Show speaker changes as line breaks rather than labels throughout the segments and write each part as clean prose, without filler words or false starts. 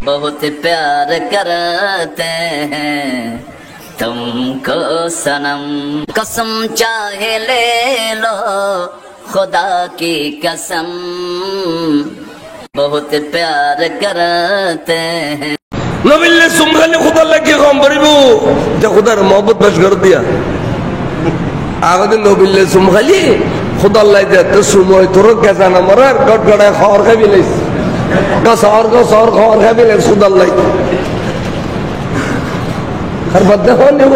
बहुत प्यार करते हैं तुमको सनम, कसम चाहे ले लो खुदा की कसम, बहुत प्यार करते हैं।
নবিল্লে সুমখালি খুদার লাগে কম পারিব যে খুদার মহব্বত বাস করে দিয়া আগে নবিল্লে সুমখালি খুদার লাগে তো সময় তোর গেছা না মরার গড়গড়ায় খাওয়ার খাবি লাইস শহর খাওয়ার খাবি লাইস খুদার লাগে আর বাদ দেখো নেব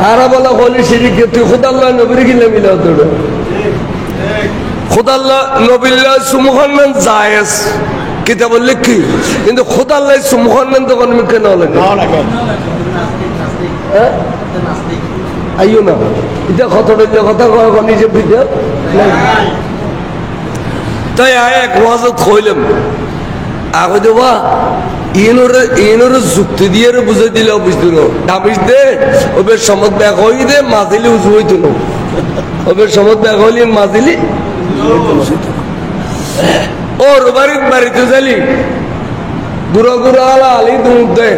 আর বলা হলি শিরিক তুই খুদার লাগে নবীর গিলে মিলে তোর খুদাল্লাহ নবিল্লা সুমখান জায়েজ কিতাব লিখি কিন্তু খুদাল্লাহ সুমখান তো কোন কেন লাগে আইও না এটা কতটা কথা কয় নিজে ভিডিও তাই এক ওয়াজত কইলাম আগে দেবা ইনোর যুক্তি দিয়ে বুঝাই দিলে বুঝতো না ডাবিস দে ওবে সমত ব্যাগ হই দে মাঝিলি উজু হইতো না ওবে সমত ব্যাগ হইলি মাঝিলি ওর বাড়িতে যালি গুড়ো গুড়ো আলা আলি দুধ দে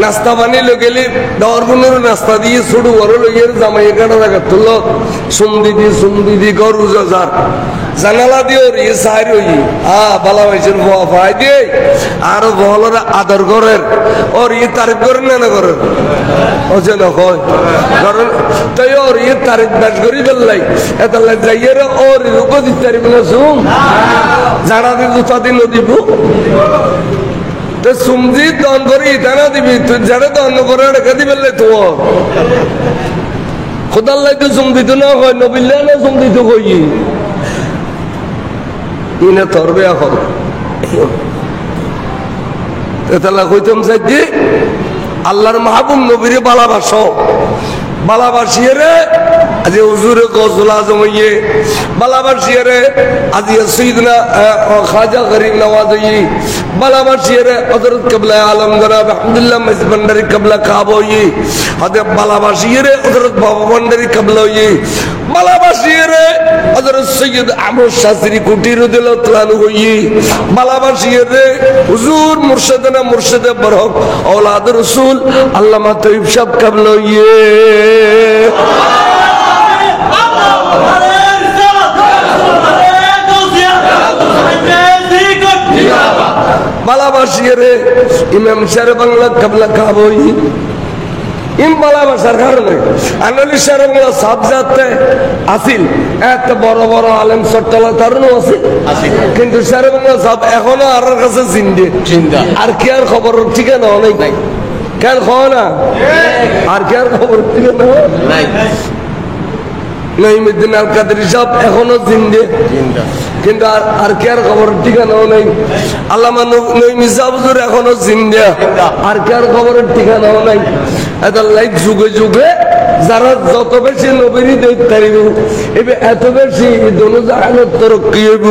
নাস্তা বানিয়ে গেলি দরগুনোর নাস্তা দিয়ে ছুটু বড় লইয়ের জামাই কাটা দেখা তুল সুম দিদি গরু যার জানালা দিয়ে ওর ইয়ে সাইর হই বালা হয়েছেন ভাই দিয়ে আরো বহলরা আদর করেন ওর ইয়ে তারিফ করেন না করেন হচ্ছে না কয় কারণ তাই ওর ইয়ে তারিফ বাস করি ফেললাই এত যাইয়ে ওর উপদি তারিফ না শুন জানা দিয়ে জুতা দিন দিব সুমজি দন করি ইতানা দিবি তুই যারা দন করে রেখে দিবে তো খুদার লাগে সুম দিত না হয় নবিল্লা না সুম দিত কই ইনে তরবে এখন এতলা কইতাম সাইজি আল্লাহর মাহবুব নবীরে বালাবাসিয়ে রে আজি হুজুরে গজল আজম হইয়ে বালাবাসিয়ে রে আজি সৈয়দনা খাজা গরিব নওয়াজ হইয়ে বালাবাসিয়ে রে হযরত কিবলা আলম জনাব আব্দুল্লাহ মসজিদ ভান্ডারী কিবলা কাবা হইয়ে হাতে বালাবাসিয়ে রে হযরত বাবা ভান্ডারী কিবলা হইয়ে বালাবাসিয়ে রে হযরত সৈয়দ আমর শাসরি কুটি রাদিয়াল্লাহু তাআলা হইয়ে বালাবাসিয়ে রে হুজুর মুর্শিদে বরহক औलाद रसूल আল্লামা তৈয়ব সাহেব কিবলা হইয়ে বালাবাসিয়ে রে ইমাম শের বাংলা কিবলা কাবই ইম বালাবাসার কারণে আনালি শের বাংলা সাবজাতে আসিল এত বড় বড় আলেম সট্টলা তারও আছে কিন্তু শের বাংলা সব এখনো আর কাছে জিন্দা আর কি আর খবর ঠিকানা অনেক নাই কেন খাও না আর কি আর খবর ঠিকানা নাই নঈমুদ্দিন আল কাদরি সাহেব এখনো জিন্দা কিন্তু আর কি আর খবর ঠিকানাও নাই আল্লামা নঈমি সাহেব হুজুর এখনো জিন্দা আর কি আর খবরের ঠিকানাও নাই এত লাইক যুগে যুগে যারা যত বেশি নবীর দেখতে পারিব এবে এত বেশি দোনো জাহানত তরক্কি হইব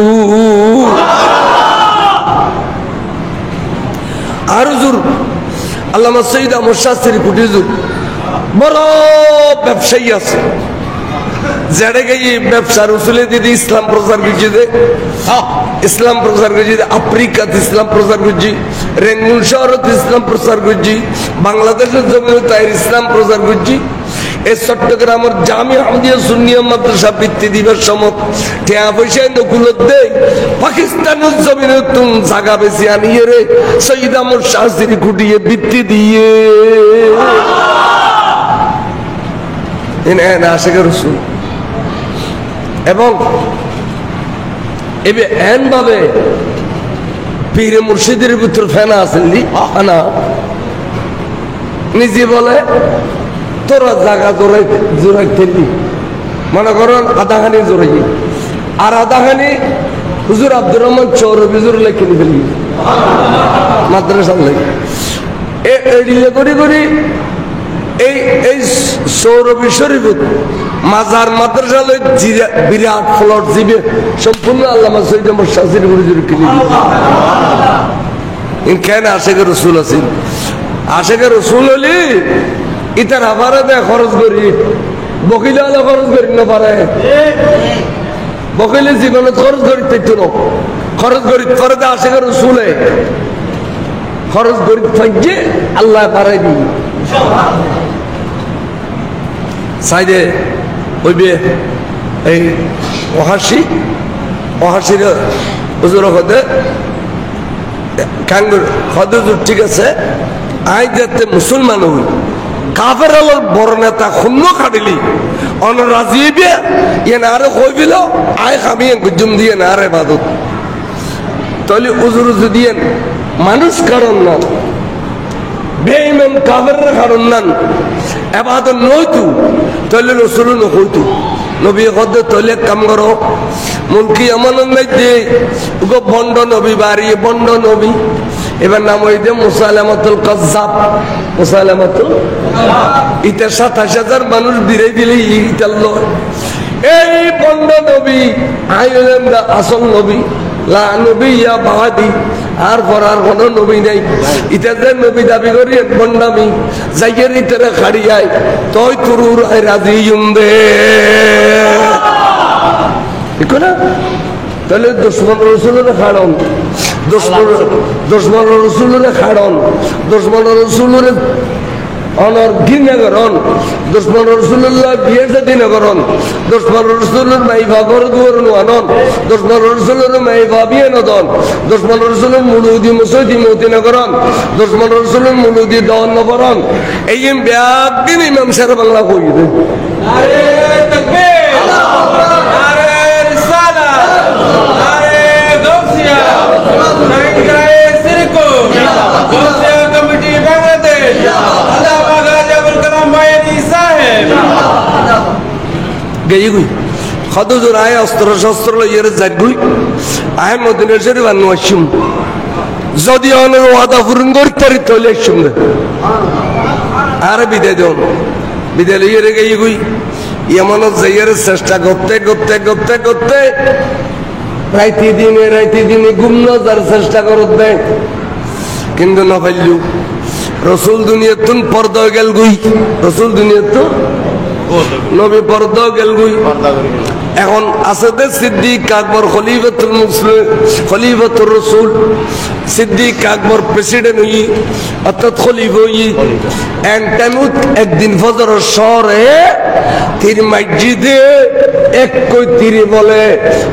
আর হুজুর আল্লামা সৈয়দ আহমদ শাস্ত্রী কুটি হুজুর বড় ব্যবসায়ী আছে যারা গিয়ে ব্যবসার উসুলে দিদি ইসলাম প্রচার করছে ইসলাম প্রচার করছি আফ্রিকাত ইসলাম প্রচার করছি রেঙ্গুন শহরত ইসলাম প্রচার করছি বাংলাদেশের জমিনে তাই ইসলাম প্রচার করছি এই চট্টগ্রামের জামিয়া আহমদিয়া সুন্নিয়া মাদ্রাসা বৃত্তি দিবস সমত ঠেয়া পয়সা নকুলত দেয় পাকিস্তানের জমিনে তুম জাগা বেশি আনিয়ে রে সৈয়দ আহমদ শাস্ত্রী খুঁটিয়ে বৃত্তি দিয়ে আশেখ রসুল এবং এবে এন ভাবে পীরে মুর্শিদের ভিতর ফেনা আছেন আনা নিজে বলে তোরা জায়গা জোরাই ফেললি মনে করেন আধাখানি জোরাই আর আধাখানি হুজুর আব্দুর রহমান চৌরবি জোর লেখে ফেলি মাদ্রাসার লেগে এড়িয়ে করি এই সৌরভী শরীফ মাজার মাদ্রাসা বিরাট ফ্লট দিবে সম্পূর্ণ আল্লামা সৈয়দ আহমদ শাস্ত্রী হুজুর কিনে কেন আশেখ রসুল আছেন আশেখ রসুল হলি ইতার আবারে দেয় খরচ করি বকিলে খরচ করি না পারে বকিলে জীবনে খরচ করি খরচ গরিব ফরদা আসে রসুলে খরচ গরিব থাকছে আল্লাহ বাড়াই দিই সাইডে হইবে এই অহাসির হুজুর হতে কাঙ্গুর হদুজুর ঠিক আছে আই যাতে মুসলমান হই কাফের আলোর বড় নেতা শূন্য খাটিলি অন রাজিবে ইয়ে না আরে কইবিল আয় খামি গুজুম দিয়ে না আরে বাদত তাহলে উজুর দিয়ে মানুষ কারণ না বেঈমান কাফের কারণ না এবাদত নইতু তাহলে রসুল নইতু নবী কদে তাহলে কাম করো মুলকি এমন নাই যে গো বন্ড নবী বাড়ি বন্ড নবী এবার নাম হই দে মুসালামাতুল কাজ্জাব মুসালামাতুল ইতে ২৭,০০০ মানুষ বিরাই দিলে ইটাল এই বন্ড নবী আইলেন দা আসল নবী লা নবী ইয়া বাদি আর পরার কোন নবী নাই ইটা যে নবী দাবি করি এক বন্ডামি যাইয়ের ইতারে খাড়িয়াই তই তুরুর আই রাজি দে ঠিক না তাহলে দুশ্মন রসুলের খাড়ন দুশ্মন রসুলের খাড়ন দুশ্মন রসুলের অনর ঘৃণাকরণ দুশ্মন রসুল্লাহ বিয়ে দিনকরণ দুশ্মন রসুলের মাইফা করে দুয়ার আনন দুশ্মন রসুলের মাইফা বিয়ে নদন দুশ্মন রসুলের মুলুদি মুসদি মতিনকরণ দুশ্মন রসুলের মুলুদি দন নবরণ এই ব্যাগ দিন ইমাম সাহেব বাংলা কই দে আরে তাকবীর আরে রিসালাত আরে গৌসিয়া নাইগ্রায়ে সিরকো গৌসিয়া কমিটি বাংলাদেশ গেই গুই খদুজুর আয় অস্ত্র শস্ত্র লইয়ের যাগুই আয় মদিনার শরীফ আনু আসুম যদি অনের ওয়াদা পূরণ করতে তলে আসুম আর বিদায় দেন বিদায় লইয়ের গেই গুই এমন যাইয়ের চেষ্টা করতে করতে করতে করতে রাইতি দিনে ঘুমনো যার চেষ্টা করতে কিন্তু না পাইলু রসুল দুনিয়াতুন পর্দা গেল গুই রসুল দুনিয়াতু নবী পর্দা গেল গুই এখন আছে দে সিদ্দিক আকবর খলিফাতুল মুসলিম খলিফাতুর রাসূল সিদ্দিক আকবর প্রেসিডেন্ট হই অর্থাৎ খলিফা হই এন্ড টাইমুত একদিন ফজরের শহরে তীর মসজিদে এক কই তীরে বলে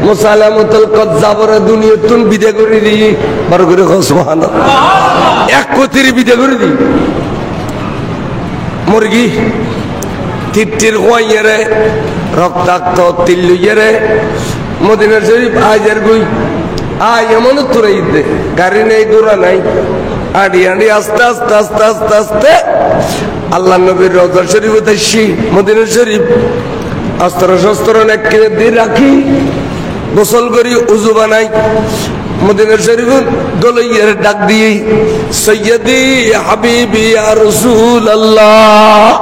মুসালামাতুল কাজ্জাবর দুনিয়াতুন বিদায় করে দি বার করে সুবহানাল্লাহ এক কই তীরে বিদায় করে দি মুরগি তীর কইয়ারে রক্তাক্ত তিল্লুইয়ারে মদিনা শরীফ আজার গুই আয় এমন তুরাই দে গাড়ি নেই ঘোড়া নাই আড়ি আড়ি আস্তে আস্তে আস্তে আস্তে আস্তে আল্লাহ নবীর রওজা শরীফ উদ্দেশ্যি মদিনা শরীফ অস্ত্র শস্ত্র নেকিয়ে দিয়ে রাখি গোসল করি উজু বানাই মদিনা শরীফ গলইয়ের ডাক দিয়ে সৈয়দি হাবিবি ইয়া রাসূলুল্লাহ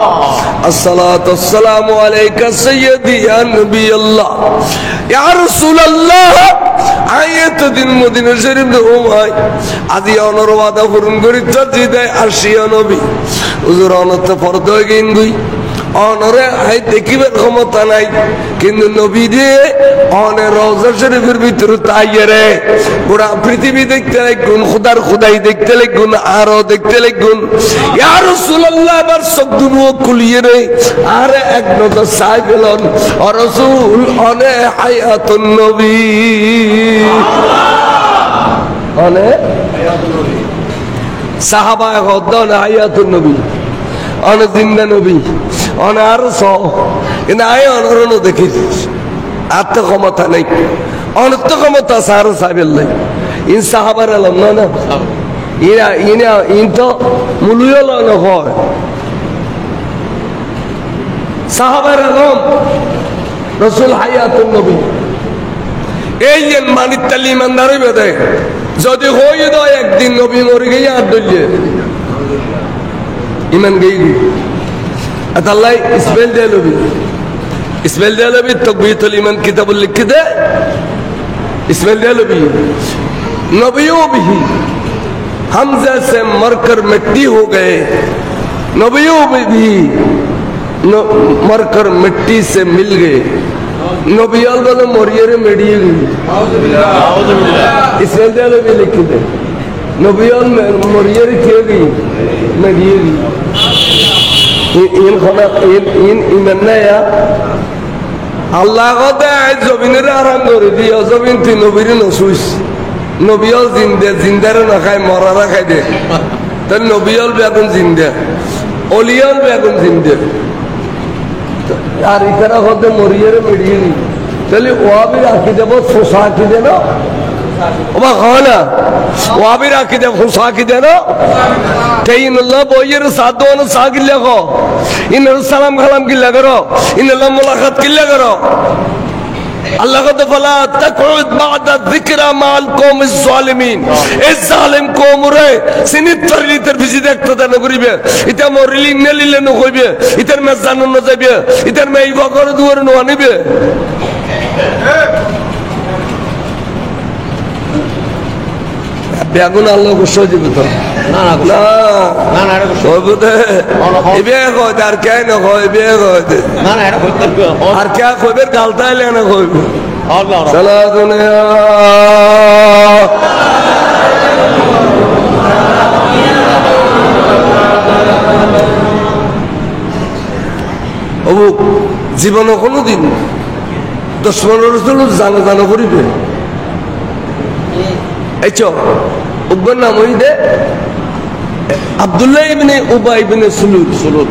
আসসালাতু ওয়াসসালামু আলাইকা সৈয়দি ইয়া নবী আল্লাহ ইয়া রাসূলুল্লাহ আয়াত দিন মদিনা শরীফ ঘুমাই আজি অনর ওয়াদা পূরণ করি চাচি আসিয়া নবী হুজুর অনত ফরদ হয়ে গেন গুই অনরে আই দেখিবার ক্ষমতা নাই কিন্তু নবী দিয়ে অনে রওজা শরীফের ভিতরে তাইয়ারে পুরা পৃথিবী দেখতে লাগুন খোদার খোদাই দেখতে লাগুন আরো দেখতে লাগুন ইয়া রাসূলুল্লাহ বার সবদুনো কুলিয়ে রে আর এক নজর চাই পেলন ও রাসূল অনে হায়াতুন নবী অনে হায়াতুন নবী সাহাবা হদন হায়াতুন নবী অনে জিন্দা নবী অনার কিন্তু আয় অনরণ দেখেছিস আত্ম ক্ষমতা নেই অনত্য ক্ষমতা সার সাহেবের নাই ইন সাহাবার আলম না না ইনা ইনা ইন তো মূল্য হয় সাহাবার আলম রসুল হায়াতুন নবী এই যে মানিত তালি ইমানদারই বেদে যদি হয়ে দেয় একদিন নবী মরে গিয়ে আর দলিয়ে ইমান গেই আল্লাহ ইসমাইল দেলবি তকবীরুল ঈমান কিতাবুল লিখে দে इस्माइल देलवी नबियों भी हमजा से मरकर मिट्टी हो गए नबियों में भी मरकर मिट्टी से मिल गए নবিয়াল বলে মরিয়ারে মেডিয়ে গই ইসরায়েল দেয়ালে भी लिखी दे নবিয়াল মরিয়ারে কে গই মেডিয়ে গই ইন খনা ইন ইমানয়া আল্লাহ কথা জমিনের আরাম করে দিয়া জমিন তুই নবীরে নসুইস নবিয়াল জিন্দারে না খায় মরারা খাই দে তার নবিয়াল বেগুন জিন্দা অলিয়াল বেগুন জিন্দা আর ইতারা হতে মরিয়ারে মেডিয়ে নি তাহলে ওয়াবি রাখি দেব ফোসা কি দেন ওবা হয় না ওয়াবি রাখি দেব ফোসা কি দেন তাইন আল্লাহ বইয়ের সাদওয়ান সাগিল্লা কো ইন সালাম কালাম কিল্লা করো ইন আল্লাহ মুলাকাত কিল্লা করো আল্লাহ কত বলা তাকুদ বাদা যিকরা মাল কওমিজ জালিমিন এই জালিম কওম রে সিনিত তরিলিতের বিজি দেখতে না করিবে এটা মরিলি নেলিলে ন কইবে ইতার মে জানো ন যাবে ইতার মে ইবা করে দুয়ার ন আনিবে বেগুন আল্লাহ গোসো দিবে তো না না না না কইবো দে ইবে কই তার কেন কই বে কই না না এটা কইতে আর কে কইবে গালতাইলে না কইবো আল্লাহ সালা দুনিয়া ও জীবনে কোনোদিন দুশমন রাসূল জানা করিবে এই চো উগ্র নাম হইদে আব্দুল্লাহ ইবনে উবাই ইবনে সুলুল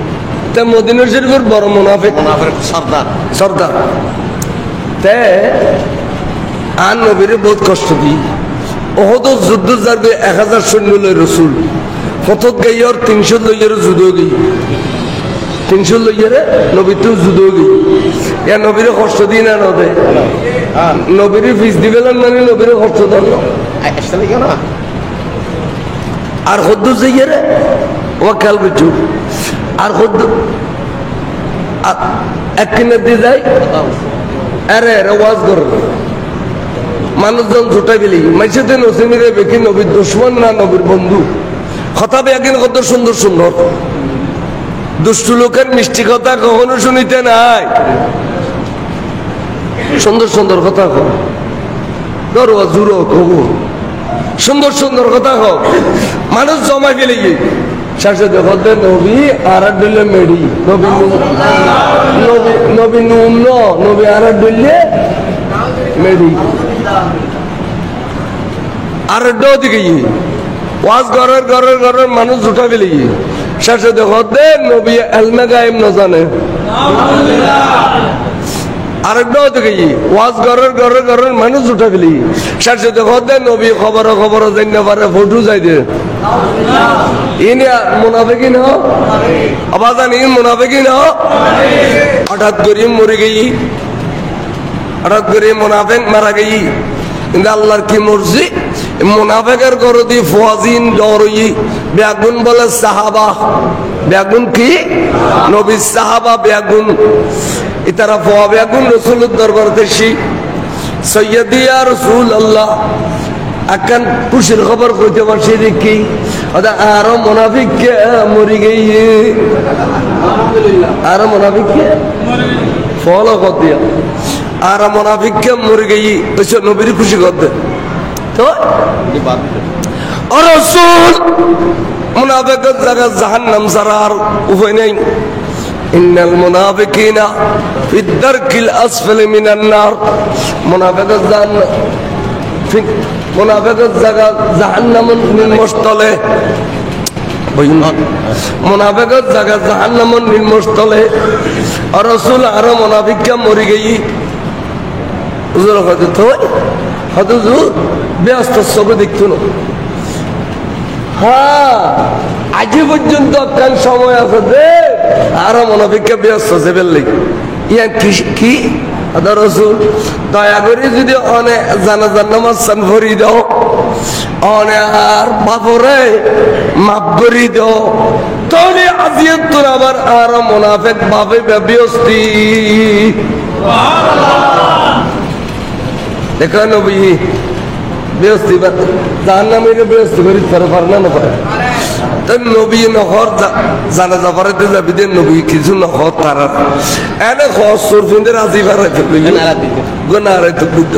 তে মদিনা শরীফের বড় মুনাফিক সর্দার তে আর নবীরে বহুত কষ্ট দি ওহদ যুদ্ধ যাবে 1000 সৈন্য লই রাসূল ফতত গাইয়র 300 লইয়ের যুদ্ধ গই 300 লইয়েরে নবী তো যুদ্ধ গই ইয়া নবীরে কষ্ট দি না নদে নবীরে ফিস দিবেলেন মানে নবীরে কষ্ট দেন আর খুদ্ যাইয়েরে ও খেয়াল করছু আর খুদ্ এক কিনে দিয়ে যায় আরে ওয়াজ কর মানুষজন ছুটাই পেলি মাইসেতে নসিমিরে বেকি নবীর দুশ্মন না নবীর বন্ধু কথা বেগিন কত সুন্দর সুন্দর দুষ্টু লোকের মিষ্টি কথা কখনো শুনিতে নাই সুন্দর সুন্দর কথা কো ধরো জুড়ো কবু সুন্দর সুন্দর কথা হোক মানুষ জমা ফেলে গিয়ে শেষে দেখো নবী আর ডলে মেডি নবী নুন নবী আর ডলে মেডি আর দিকে ওয়াজ ঘরের ঘরের ঘরের মানুষ জুটা ফেলে গিয়ে শেষে দেখো নবী এলমে গায়েব না জানে আরেকটাও দেখি ওয়াজ ঘরের ঘরের ঘরের মানুষ উঠা ফেলি শেষে দেখো নবী খবর খবর যাই না পারে ফটো যাই দে ইনি মুনাফিকি না আবাজান ইন মুনাফিকি না হঠাৎ করে মরে গেই হঠাৎ করে মুনাফিক মারা গেই কিন্তু আল্লাহর কি মর্জি মুনাফিকের ঘরে দি ফুয়াজিন ডরই বেগুন বলে সাহাবা বেগুন কি নবী সাহাবা বেগুন ইতারা ফুয়া বেগুন রাসূলের দরবারে দেশি সৈয়দি ইয়া রাসূলুল্লাহ আকান খুশির খবর কইতে পারছি দেখি ওটা আর মুনাফিক কে মরি গই আলহামদুলিল্লাহ আর মুনাফিক কে ফলো কর দিয়া আর মুনাফিক কে মরি গই তো নবীর খুশি করতে তো ও রাসূল মুনাফিকের জায়গা জাহান্নাম ছাড়া আর উপায় নাই ইন্নাল মুনাফিকিনা ফিদ দারকিল আসফালি মিনান নার মুনাফিকের জাহান্নাম মুনাফিকের জায়গা জাহান্নামের নিম্নস্থলে মুনাফিকের জায়গা জাহান্নামের নিম্নস্থলে আর রাসূল আর মুনাফিককে মরি গই হুজুর হয়তো হুজুর ব্যস্ত সবে দেখতো না হ্যাঁ আজি পর্যন্ত কাল সময় আছে দে আর মুনাফিককে ব্যস্ত আছে বেললি ইয়া কি আদা রাসূল দয়া করে যদি অনেক জানাজার নামাজ সান ভরি দাও অনেক আর বাপরে মাফ করি দাও তাহলে আজিয়ত তোর আবার আর মুনাফিক ভাবে ব্যস্তি দেখো নবী ব্যস্তি জাহান্নামীকে ব্যস্ত করি তার পারে না পারে তো নবী নহর জানাজা পড়াইতে যাবি দে নবী কিছু নহর তারা এনে খরচ সুরফিনদের রাজি পারাই তো নারাই তো বুদ্ধ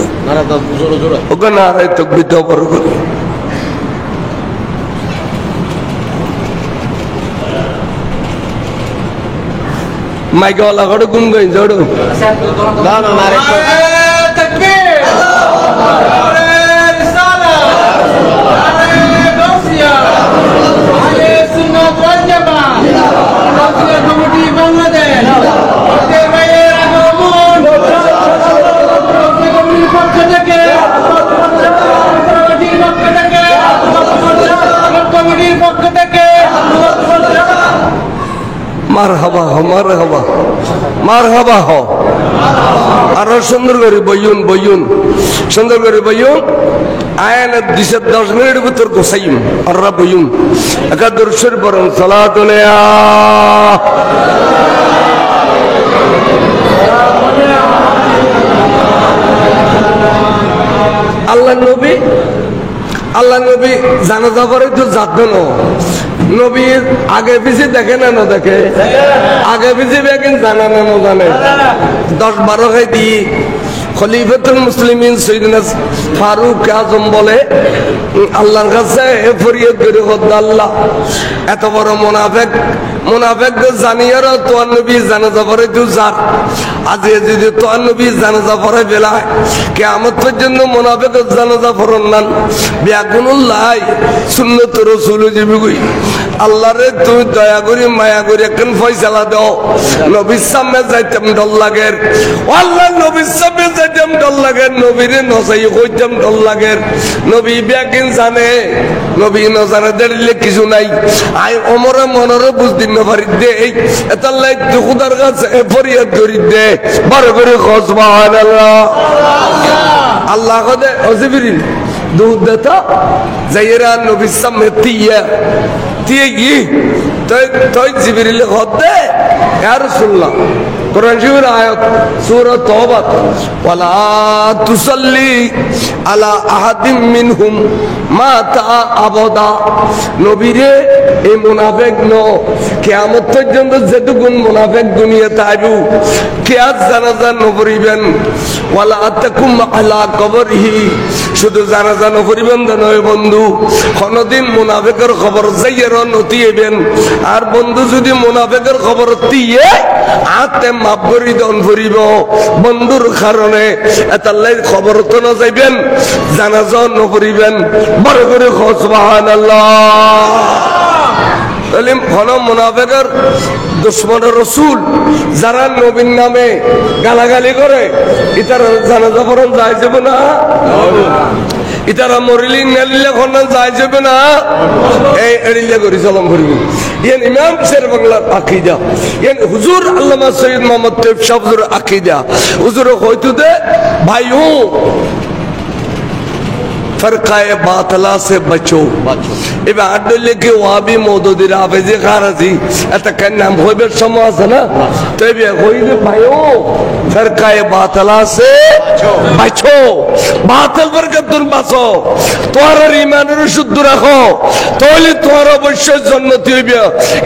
ওকে নারাই তো বুদ্ধ বড় করে মাইকে ওলা করে গুন গাই জড়ো মারহাবা হো মারহাবা মারহাবা হো আরো সুন্দর করে বইয়ুন বইয়ুন সুন্দর করে বইয়ুন আয়ান 10 মিনিট ভিতর গোসাইম আর বইয়ুন একাদর শরীফ বরং সালাতুল আল্লাহ নবী জানাজা পরে তো যাবেন নবী আগে পিছিয়ে দেখে না না দেখে আগে পিছিয়ে বেগিন জানা না না জানে 10-12 খাই দিয়ে খলিফাতুল মুসলিমিন সৈয়দনা ফারুক আজম বলে আল্লাহর কাছে ফরিয়াদ করে খোদা আল্লাহ এত বড় মুনাফিক জানিয়ার তোর নবী জানাজা পড়ে তুই যার আজ যদি তোর নবী জানাজা পড়ে বেলায় কিয়ামত পর্যন্ত মুনাফিক জানাজা পড়ন না বিয়াগুনুল্লাহ সুন্নাত রাসূল জিবি আল্লাহ রে তুই দয়া করি মায়া করি এখন ফয়সালা দাও নবীর সামনে যাইতাম ডর লাগে আল্লাহ নবীর সামনে যাইতাম ডর লাগে নবীরে নসাই কইতাম ডর লাগে নবী বিয়াকিন জানে নবী নজানে দিলে কিছু নাই আই ওমরে মনরে বুঝদিন না পারি দে এতাল্লাই খুদার কাছে ফরিয়াদ করি দে বড় করে সুবহানাল্লাহ আল্লাহ কদে ওজিবিরিন দুধ দেতা যাইরা নবীর সামনে তিয়া কি তুই জিবরিল হদে ইয়া রাসূলুল্লাহ কোরআন শরীফের আয়াত সূরা তাওবা ওয়ালা তুসাল্লি আলা আহাদিম মিনহুম মাতা আবাদা নবীরে এই মুনাফিক ন কিয়ামত পর্যন্ত যেটুকুন মুনাফিক দুনিয়াতে আইবু কিয়াত জানাজা নপরিবেন ওয়ালা আতাকুম আলা কবরিহি শুধু জানাজা নপরিবেন নয় বন্ধু কোনদিন মুনাফিকের খবর যাইয়ের নতিয়েবেন আর বন্ধু যদি মুনাফিকের খবর দিয়ে আতে মাফ করি দন করিব বন্ধুর কারণে এতাল্লাই খবর তো না যাইবেন জানাজা নপরিবেন বড় করে সুবহানাল্লাহ তাহলে কোন মুনাফিকের দুশমন রাসূল যারা নবীর নামে গালাগালি করে ইতার জানাজা পড়ন যায় যাবে না ইতারা মরিলি নেলিলে কোন যায় যাবে না এই এড়িলে করি সালাম করিব ইয়ান ইমাম শের বাংলার আকীদা ইয়ান হুজুর আল্লামা সৈয়দ মোহাম্মদ তৈয়ব শাহ হুজুর আকীদা হুজুর কইতো দে ভাইও फरकाए बातला से बचो এবার আডলে কি ওয়াবি মওদুদি রাফেজি খারাজি এটা কেন নাম হইবে সমাজ না তবে হইবে ভাইও ফরকায়ে বাতলা সে বাঁচো বাতিল থেকে দূর বাঁচো তোমার ঈমানের শুদ্ধ রাখো তাহলে তোমার অবশ্যই জান্নাত হইবে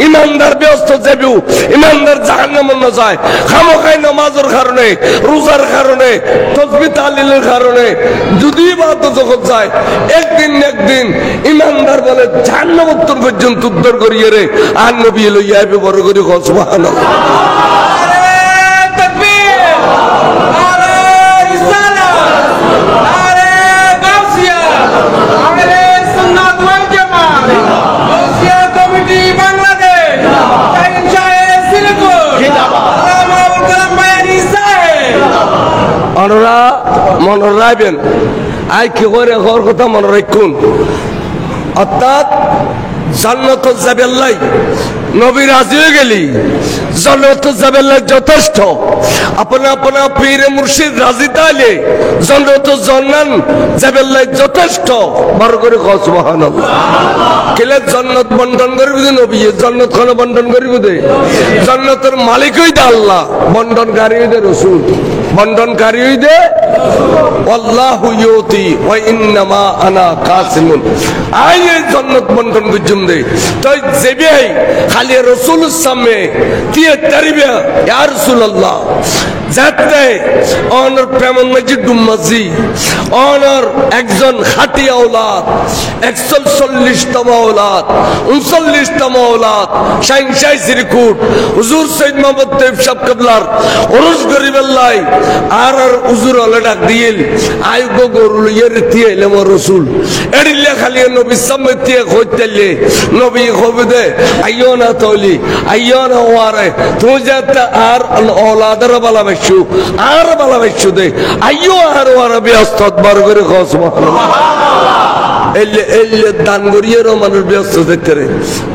ঈমানদার ব্যস্ত যাবে ঈমানদার জাহান্নামে না যায় খামখাই নামাজের কারণে রোজার কারণে তাসবিহ তাহলিলের কারণে যদি বাদ যখন যায় একদিন ঈমানদার বলে জাহান্নাম উত্তর পর্যন্ত উদ্ধার করিয়ে রে আর নবী লইয়া আইবে বড় করে সুবহানাল্লাহ নারে তাকবীর নারে রিসালাত নারে গাউসিয়া আহলে সুন্নাত ওয়াল জামাত গাউসিয়া কমিটি বাংলাদেশ ইনশাআল্লাহ সিলকো জিন্দাবাদ কালাম বায়ানি সাহেব অনরা মনে রাখবেন আই কি করে ঘর কথা মনে রাখুন অর্থাৎ জান্নাত যাবেল্লাই নবী রাজি হয়ে গেলি জান্নাত যাবেল্লাই যথেষ্ট আপনা আপনা পীর মুর্শিদ রাজি তাইলে জান্নাত জান্নান যাবেল্লাই যথেষ্ট বড় করে সুবহানাল্লাহ কেলে জন্নত বন্টন করিব দে নবী জন্নত খানে বন্টন করিব দে জন্নতের মালিকই দে আল্লাহ বন্টনকারী দে রাসূল বন্টনকারী দে আল্লাহু ইউতি ওয়া ইন্নামা আনা কাসিমুন আই জন্নত বন্টন গুজুম দে তাই জেবে খালি রাসূলের সামনে দিয়ে তারিবে ইয়া রাসূলুল্লাহ যাতে অনর প্রেমন মসজিদ ডুম্মাজি অনর একজন খাঁটি আওলাদ 140তম আওলাদ 39তম আওলাদ শাইনশাই শ্রীকুট হুজুর সৈয়দ মোহাম্মদ তৈয়ব সাহেব কিবলার ওরস গরিবাল্লাহ আর হুজুর হলে ডাক দিল আইগো গরুল ইয়ের এলে মোর রাসূল এডিলে খালি নবী সামনে দিয়ে কইতেলে নবী কইবে আইও না তলি আইও না ওয়ারে তুই যাতে আর আওলাদের বালা বেশু আর বালা বেশু দে আইও আর ওয়ারে বিয়াস্তত বার করে কও সুবহানাল্লাহ এলে এলে দান গরিয়েরও মানুষ ব্যস্ত দেখতে রে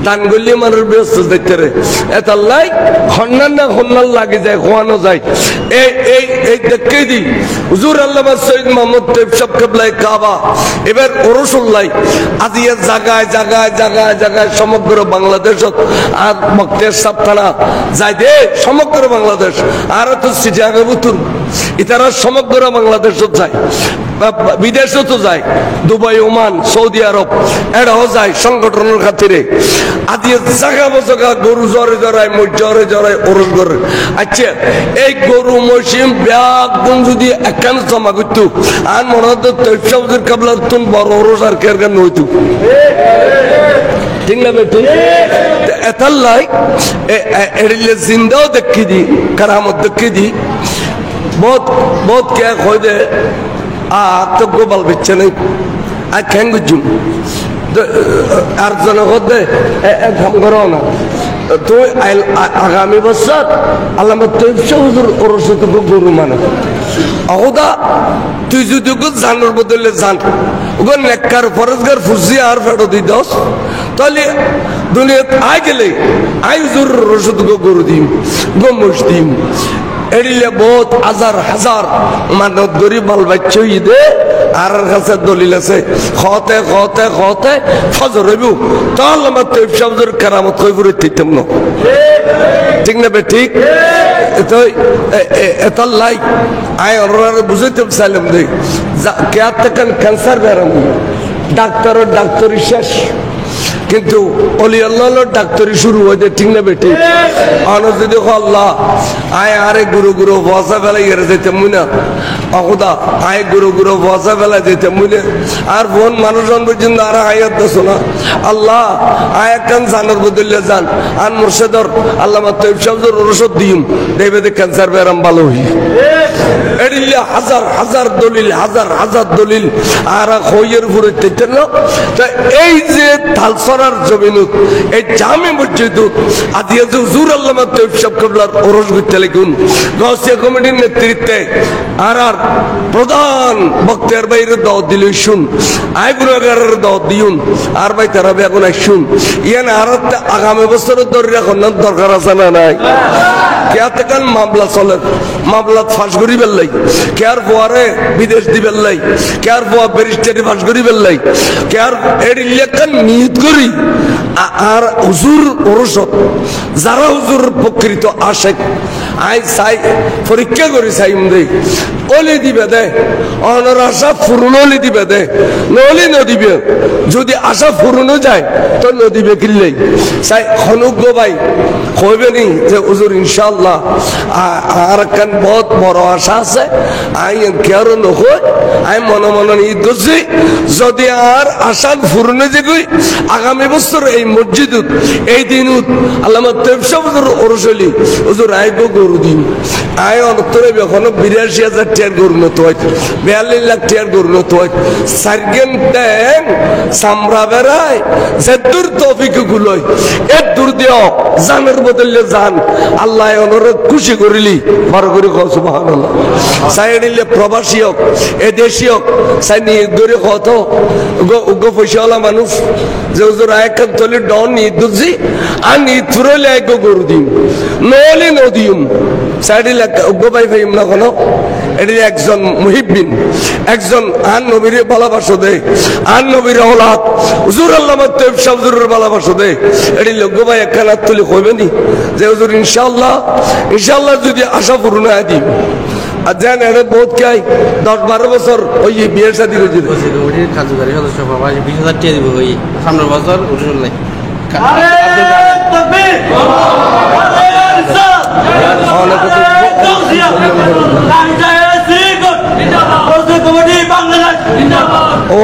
দান গলিয়ে মানুষ ব্যস্ত দেখতে রে এটা লাই হন্নান না হন্নান লাগে যায় খোয়ানো যায় এই এই এই দেখে দি হুজুর আল্লামা সৈয়দ মোহাম্মদ তৈয়ব সাহেব কিবলায়ে কাবা এবার ওরসুল্লাহ আজিয়া জায়গায় জায়গায় জায়গায় জায়গায় সমগ্র বাংলাদেশত আর মক্তের সাবখানা যায় দে সমগ্র বাংলাদেশ আর তো সিটিয়াগে বুতুন ইতারা সমগ্র বাংলাদেশত যায় বিদেশও তো যায় দুবাই ওমান সৌদি আরব এটাও যায় সংগঠনের খাতিরে আদি জায়গা বসা গরু জ্বরে জড়ায় মই জ্বরে জড়ায় ওরস করে আচ্ছা এই গরু মসিম ব্যাগুন যদি একখান জমা করতো আর মনে হতো তৈয়ব সাহেবের কিবলার তুন বড় ওরস আর কের গান হইতো ঠিক না বেটি এতার লাই এড়িলে জিন্দাও দেখি দি কারামত দেখি দি বহুত বহুত কে কই দে তো গোপাল বেচছে নাই আর খ্যাং গুজুম আর জনগণ দে কাম করো না তুই আগামী বছর আল্লামা তৈয়ব হুজুর ওরসত গরু মানে অহদা তুই যদি জানোর বদলে জান ওগো নেককার ফরজগার ফুসি আর ফেটো দি দস তাহলে দুনিয়াত আই গেলে আই হুজুর ওরসত গরু দিম গোমস দিম এড়িলে বহুত হাজার হাজার মানত গরিব বাল বাচ্চা দে আর কাছে দলিল আছে খতে খতে খতে ফজর হইব তাহলে আমার তৈয়ব সাহেবের কেরামত কই পুরো দিতাম না ঠিক না বে ঠিক তো এটা লাই আই ওরা বুঝাইতে চাইলাম দে কে আত্মকান ক্যান্সার বেরাম ডাক্তারি শেষ কিন্তু অলি আল্লাহ ডাক্তারি শুরু হয়েছে ঠিক না বেটে আনো যদি আল্লাহ আয় আরে গুরু গুরু বসা বেলা ইয়ে যেতে মুনা অকুদা আয় গুরু গুরু বসা বেলা যেতে মুনে আর বোন মানুষজন পর্যন্ত আর আয়াত দোসো না আল্লাহ আয় একখান জানোর বদলে যান আর মুর্শেদর আল্লাহ তৈয়ব সাহেবের ওরসদ দিম দেখবে ক্যান্সার বেরাম ভালো হই এডিলে হাজার হাজার দলিল হাজার হাজার দলিল আর হইয়ের উপরে তেতেন তো এই যে তালসরার জমিনত এই জামে মসজিদত আদিয়া যে হুজুর আল্লামা তৈয়ব সাহেব কিবলার ওরস করতে লাগুন গাউসিয়া কমিটির নেতৃত্বে আর প্রধান বক্তার বাইরে দাওয়াত দিল শুন আই গুনাহগারের দাওয়াত দিউন আর ভাই তারা বেগুন শুন ইয়ান আর আগামী বছরের ধরে এখন দরকার আছে না নাই কেয়াতে কান মামলা চলে মামলা ফাঁস করি বেললাই কেয়ার পরে বিদেশ দি বেললাই কেয়ার পর ব্যারিস্টারি ফাঁস করি বেললাই কেয়ার এর ইলেকশন নিহিত করি আর হুজুর ওরসত যারা হুজুর প্রকৃত আশেক আই চাই পরীক্ষা করি চাইম দে ওলি দিবে দে অনর আশা পূর্ণ হলে দিবে দে নলি নদিবে যদি আশা পূর্ণ যায় তো নদিবে কিনলেই চাই হনুজ্ঞ ভাই কইবে নি যে হুজুর ইনশাআল্লাহ আর কান বহুত বড় আশা আছে আই কেয়ারও নকই আই মনে মনে ঈদ করছি যদি আর আশা পূর্ণ যে কই আগামী বছর এই মসজিদত এই দিনত আল্লামা তৈয়ব সাহেবের ওরসলি হুজুর আই গরু দিন আই অন্তরে এখনো ৮২,০০০ টাকার গরু নতো হয় ৪২ লাখ টাকার গরু নতো হয় সার্গেন ট্যাং সামরা বেড়ায় যে দূর তৌফিক গুলোয় এর দূর দিও জানের বদলে জান আল্লাহ অনরে খুশি করিলি বড় করে কও সুবহানাল্লাহ সাইডিলে প্রবাসী হোক এ দেশি হোক সাই নিয়ে দূরে কত গো পয়সাওয়ালা মানুষ যে হুজুর আয়কান তলি ডন নিয়ে দুজি আর নিয়ে তুরলে এক গরু দিম নলি নদিম সাইডিলে গো ভাই ভাই না কোনো এটি একজন মুহিব্বিন, একজন আন নবীর ভালোবাসা দেয়, আন নবীর ওলাদ হুজুর আল্লামা তৈয়ব শাহ হুজুরের ভালোবাসা দেয়। এটি লোক ভাই একখানা তুলে কইবেনি যে হুজুর ইনশাআল্লাহ ইনশাআল্লাহ যদি আশা পূরণ হয় দিই। আর জান এটা বহুত কে 10-12 বছর ওই বিয়ের সাথে করেছিল
কার্যকারী সদস্য 20,000 টাকা দিব ওই সামনের বছর উঠে নাই।
ও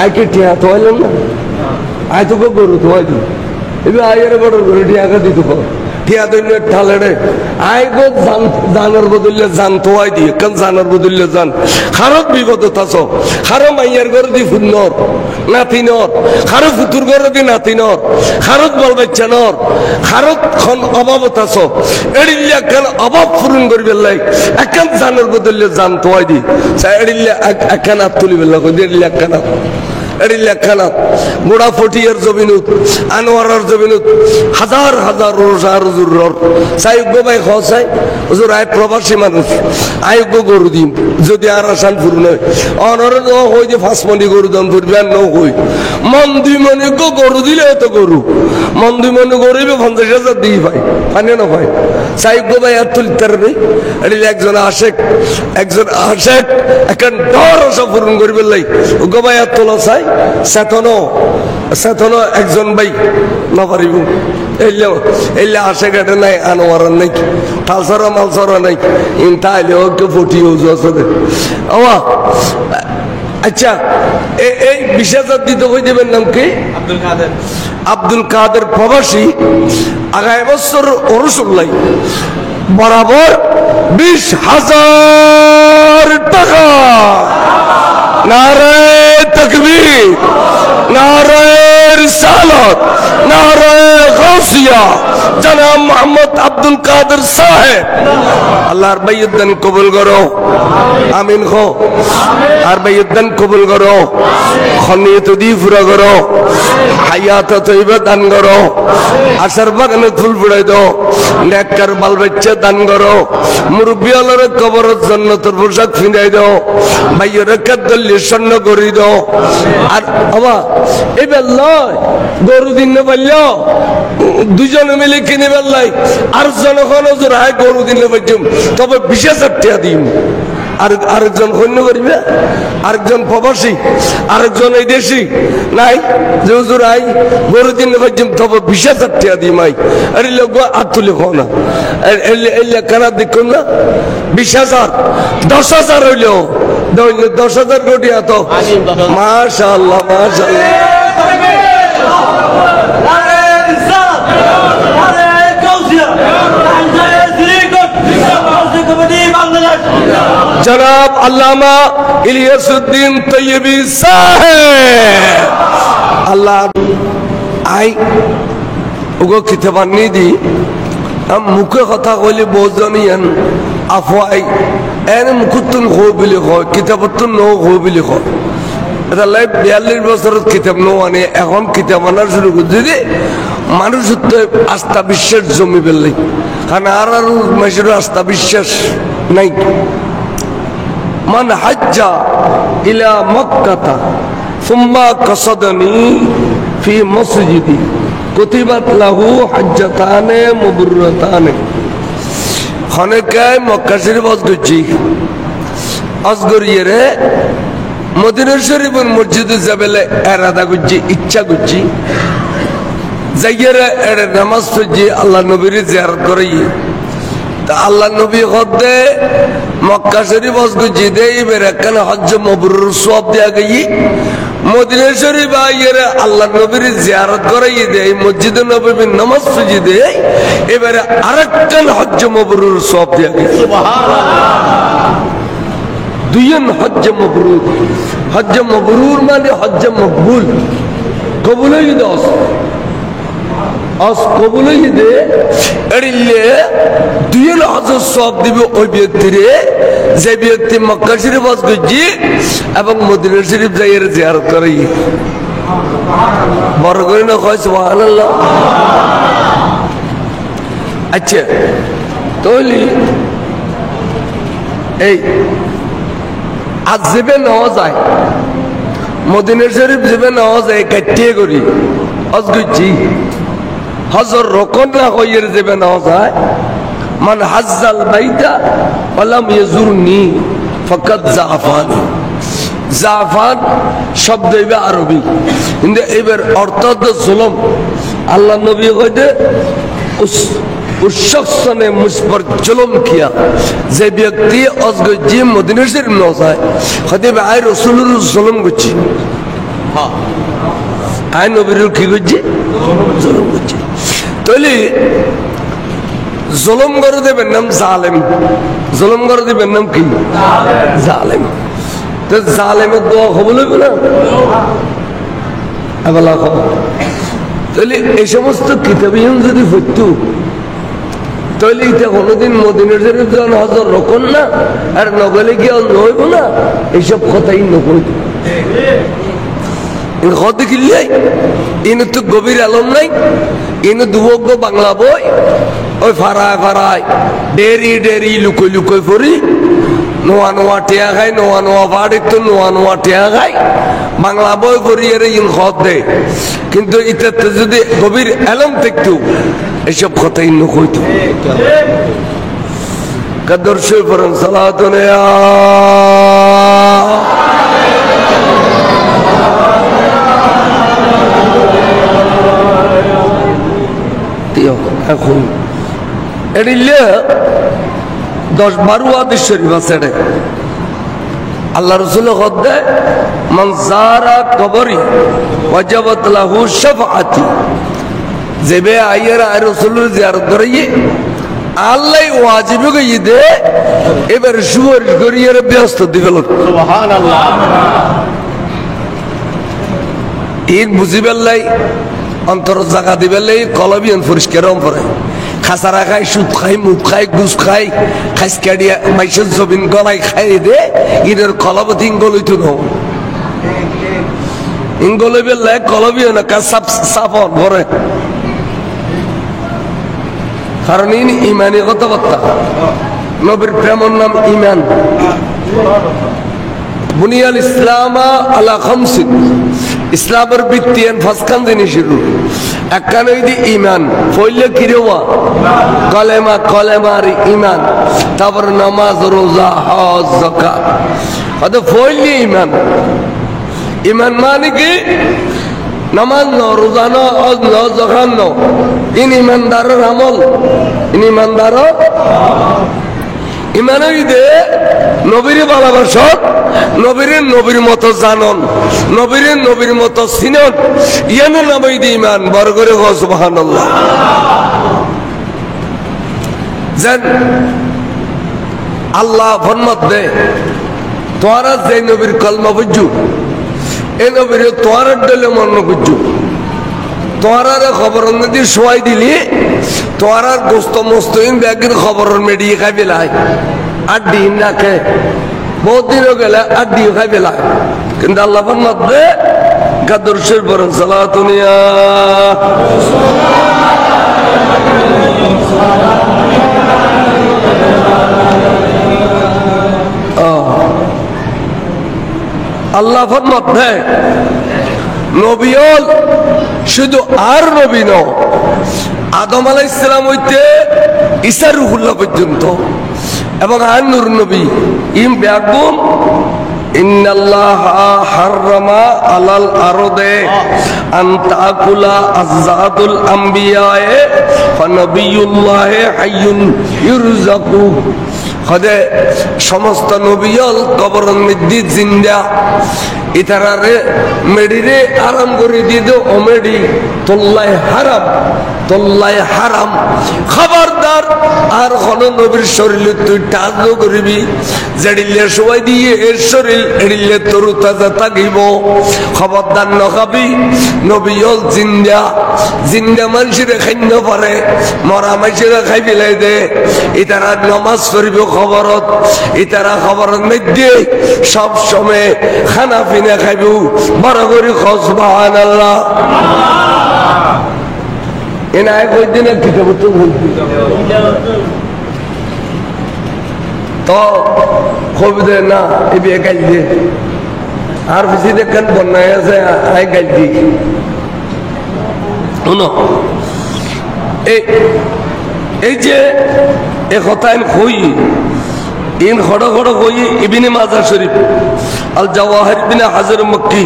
আয় কে টিয়া তো হইলাম না, আয় তো গরু তো হয় এবার আয়ের বড় গরু টিয়াকে দিত টিয়া দৈন্য ঠালেড়ে আয় গো জানার বদলে জান তোয়াই দিয়ে কান জানার বদলে জান খারত বিপদ থাস খারো মাইয়ার ঘরে দি ফুন্নর নাতি নর খারো ফুতুর ঘরে দি নাতি নর খারত বল বাচ্চা নর খারত খন অভাব থাস এড়িল্লা কান অভাব পূরণ করবে লাই একান জানার বদলে জান তোয়াই দি এড়িল্লা একান আত তুলি বেলা কই এড়িল্লা একান এড়িল্লাখানাত গোড়া ফটিয়ার জমিনুত আনোয়ারার জমিনুত হাজার হাজার রোজার হুজুর সাইজ্ঞ ভাই খাই হুজুর আয় প্রবাসী মানুষ আয়োগ্য গরু দিম যদি আর আসান পূর্ণ হয় অনর হই যে ফাঁসমনি গরু দাম পড়বে আর ন হই মন দুই মনিজ্ঞ গরু দিলে এত গরু মন দুই মনে গরিবে 50,000 দিয়ে পাই পানি না ভাই সাইজ্ঞ ভাই আর তুলতে পারবে এড়িলে একজন আশেক এখন ডর আশা পূরণ করবে লাই উগ্র ভাই আর তোলা চাই সেতনো একজন ভাই না পারিব এলে আসে গাড়ে নাই আনোয়ার নাই তালসারা মালসারা নাই ইনটা আইলে ওকে ফটি আসলে আচ্ছা এই 20,000 দিতে হয়ে দেবেন নাম কি আব্দুল কাদের প্রবাসী আগামী বছর রসুল্লাই বরাবর 20,000 টাকা নারায়ে তাকবীর নারায়ে রিসালাত নারায়ে গাউসিয়া জনাব মোহাম্মদ আব্দুল কাদের সাহেব আল্লাহর বাইয়দান কবুল করো আমিন খো আর বাইয়দান কবুল করো খনিয়ত দি পুরা করো হায়াত তৈবা দান করো আশার বাগানে ফুল ফুড়াই দাও নেককার বাল বাচ্চা দান করো মুরব্বী আল্লাহর কবরত জান্নাতের পোশাক ফিরাই দাও ভাইয়ের কাদ্দল্লি স্বর্ণ করি দাও আর বাবা এবার লয় গরু দিন না পারল দুজনে মিলে কিনে বেললাই আর জনগণ হায় গরু দিন না পারছুম তবে 20,000 টাকা দিম আর আরেকজন সৈন্য করিবে আরেকজন প্রবাসী আরেকজন এই দেশি নাই যে হুজুর আই গরু দিন না পারছুম তবে 20,000 টাকা দিম আই আরে লোক আর তুলে খাও না এলে কানা দেখুন না 20,000 10,000 হইলো 10,000 কোটি এত মাশাআল্লাহ মাশাআল্লাহ জনাব আল্লামা ইলিয়াসউদ্দিন তৈয়বী সাহেব আল্লাহ আই ওগো কিতাবানি দি মুখে কথা কইলে বোঝানিয়ান আফওয়াই এন মুকুতুন হো বিলি হয় কিতাবতুন নো হো বিলি হয় এটা লাই 42 বছরের কিতাব নো আনে এখন কিতাব আনা শুরু করে দিদি মানুষ আস্থা বিশ্বাস জমি বেললাই কারণ আর মানুষের আস্থা বিশ্বাস নাই মান হাজ্জা ইলা মক্কাতা সুম্মা কসদনি ফি মসজিদি কুতিবাত লাহু হাজ্জাতানে মুবররাতানে খনেকায় মক্কা শরীফ অজগরিয়ে রে মদিনা শরীফের মসজিদে যাবেলে এরাদা করছি ইচ্ছা করছি যাইয়েরা এর নামাজ পড়ছি আল্লাহ নবীর জিয়ারত করাই তা আল্লাহ নবী হদে মক্কা শরীফ অজগজি দে এবার একখানে হজ্জ মবরুর সওয়াব দেয়া গই মদিনা শরীফ আইয়েরা আল্লাহ নবীর জিয়ারত করাই দে মসজিদে নববীর নামাজ পড়ছি দে এবার আরেকখানে হজ্জ মবরুর সওয়াব দেয়া গই সুবহানাল্লাহ দুইজন হজ্জ মবরুর মানে হজ্জ মকবুল কবুল হয়ে দোস কবুল হয়ে দে এড়িলে দুইজন হজ সব দিবে ওই ব্যক্তিরে যে ব্যক্তি মক্কা শরীফ হজ করছি এবং মদিনা শরীফ যাই জিয়ারত করে বড় করে না কয় সুবহানাল্লাহ আচ্ছা তাহলে এই আজ যেবে নেওয়া যায় মদিনা শরীফ যেবে নেওয়া যায় কাটিয়ে করি অজগুচ্ছি হজর রকন না হইয়ের যেবে নেওয়া যায় মান হাজ্জাল বাইতা ওয়ালাম ইয়াজুরনি ফাকাদ জাফানি জাফান শব্দ এবে আরবি কিন্তু এবার অর্থ জুলুম আল্লাহ নবী কইতে उस शख्स ने मुझ पर जुल्म किया जे व्यक्ति अजगजी मदीना शरीफ में होता है खदीब आए रसूलुल्लाह जुल्म गुच्छी हाँ आए नबीरुल की गुच्छी जुल्म गुच्छी तो ले जुल्म कर दे बेनम जालिम जुल्म कर दे बेनम की जालिम तो जालिम दुआ कबूल হবে না আল্লাহ কবুল তাহলে এই সমস্ত কিতাবিয়ন যদি হইতো তাহলে এটা কোনোদিন মদিনা শরীফ যখন হজর রকন না আর নগলে কি হইব না এইসব কথাই নকই কথা কিনলে ইনু তো গভীর আলম নাই ইনু দুবগ্য বাংলা বই ওই ফারায় ফারায় ডেরি ডেরি লুকই লুকই পড়ি নোয়া নোয়া টিয়া খাই নোয়া নোয়া বাড়ির তো নোয়া নোয়া টিয়া খাই বাংলা বই পড়ি এর ইন খত দে কিন্তু এটাতে যদি গভীর আলম থাকতো এসব কথাই নকইতো কাদরশে পরম সালাতুনে এখন এডিলে 10-12 হাদিস শরীফ আছে আল্লাহ রাসূল কদে মান যারা কবরি ওয়াজাবাত লাহু শাফাআতি যেবে আইয়ার আর রাসূলের জিয়ারত করিয়ে আল্লাহ ওয়াজিব কইয়ে দে এবার সুবরিশ করিয়ে ব্যস্ত দিবেল সুবহানাল্লাহ ঈদ বুঝিবেলাই অন্তর জায়গা দিবেলাই কলবিয়ান পরিষ্কার পরে খাসারা খাই সুদ খাই মুখ খাই গুস খাই খাইস কাটিয়া মাইসের জবিন গলাই খাই দে ঈদের কলবত ইঙ্গলইতো ন ইঙ্গলইবেল লাই কলবিও না কা সাপ সাফন ভরে কারণ ইনি ইমানি কথাবার্তা নবীর প্রেমর নাম ইমান বুনিয়াল ইসলামা আলা খামসিন ইসলামের ভিত্তি ফাঁসখান জিনিসের একখানে হইতে ইমান পড়লে কিরোয়া কলেমা কলেমার ইমান তারপর নামাজ রোজা হজ যাকাত অর্থাৎ পড়লে ইমান ইমান মানে কি নামাজ ন রোজা ন হজ ন যাকাত ন ইন ইমানদারের আমল ইন ইমানদারের ইমান হইতে নবীর ভালোবাসা নবীর নবীর মতো জানন নবীর নবীর মতো চিনন ইয়ানো নাম হইতে ইমান বড় করে সুবহানাল্লাহ যেন আল্লাহ ফরমাত দে তোরা যে নবীর কলমা বুঝু এ নবীর তোরা ডলে মন বুঝু তোরার খবর নদী শোয়াই দিলি তোরার গোস্ত মস্তইন ব্যাগের খবর মেডিয়ে খাই বেলায় আর ডিম রাখে বহুত দিনও গেলে আর ডিম খাই বেলায় কিন্তু আল্লাহ মধ্যে গাদরশের বরং সালাতুনিয়া আল্লাহ মধ্যে নবীল শুধু আর নবী ন আদম আলাইহিস সালাম হইতে ঈসা রূহুল্লাহ পর্যন্ত এবং আর নূর নবী ইম ব্যাগুম ইন্নাল্লাহা হাররামা আলাল আরদে আন তাকুলা আযাদুল আমবিয়ায়ে ফানাবিয়ুল্লাহি হাইয়ুন ইরযাকু খদে সমস্ত নবীল কবরের মধ্যে জিন্দা ইতারারে মেডিরে আরাম করে দিয়ে দো ওমেডি তোল্লাই হারাম খবরদার আর কোন নবীর শরীরে তুই টাচ করবি জেডিলে সবাই দিয়ে এর শরীর এডিলে তরু তাজা থাকিব খবরদার নখাবি নবীল জিন্দা মানুষের খাইন্য পারে মরা মানুষের খাই ফেলাই দে ইতারা নমাজ করিব খবরত ইতারা খবরের মধ্যে সব সময় খানা পিনা খাইব বড় করে সুবহানাল্লাহ এনায় কই দিন কিতাব তো তো কবি না এই বিয়ে গাইল দিয়ে আর বেশি দেখেন বন্যায় আছে আই গাইল দি শুনো এই যে এ কথা আমি কই ইন খড়ো খড়ো কই ইবনে মাজাহ শরীফ আল জাওয়াহির বিন হাজার মক্কি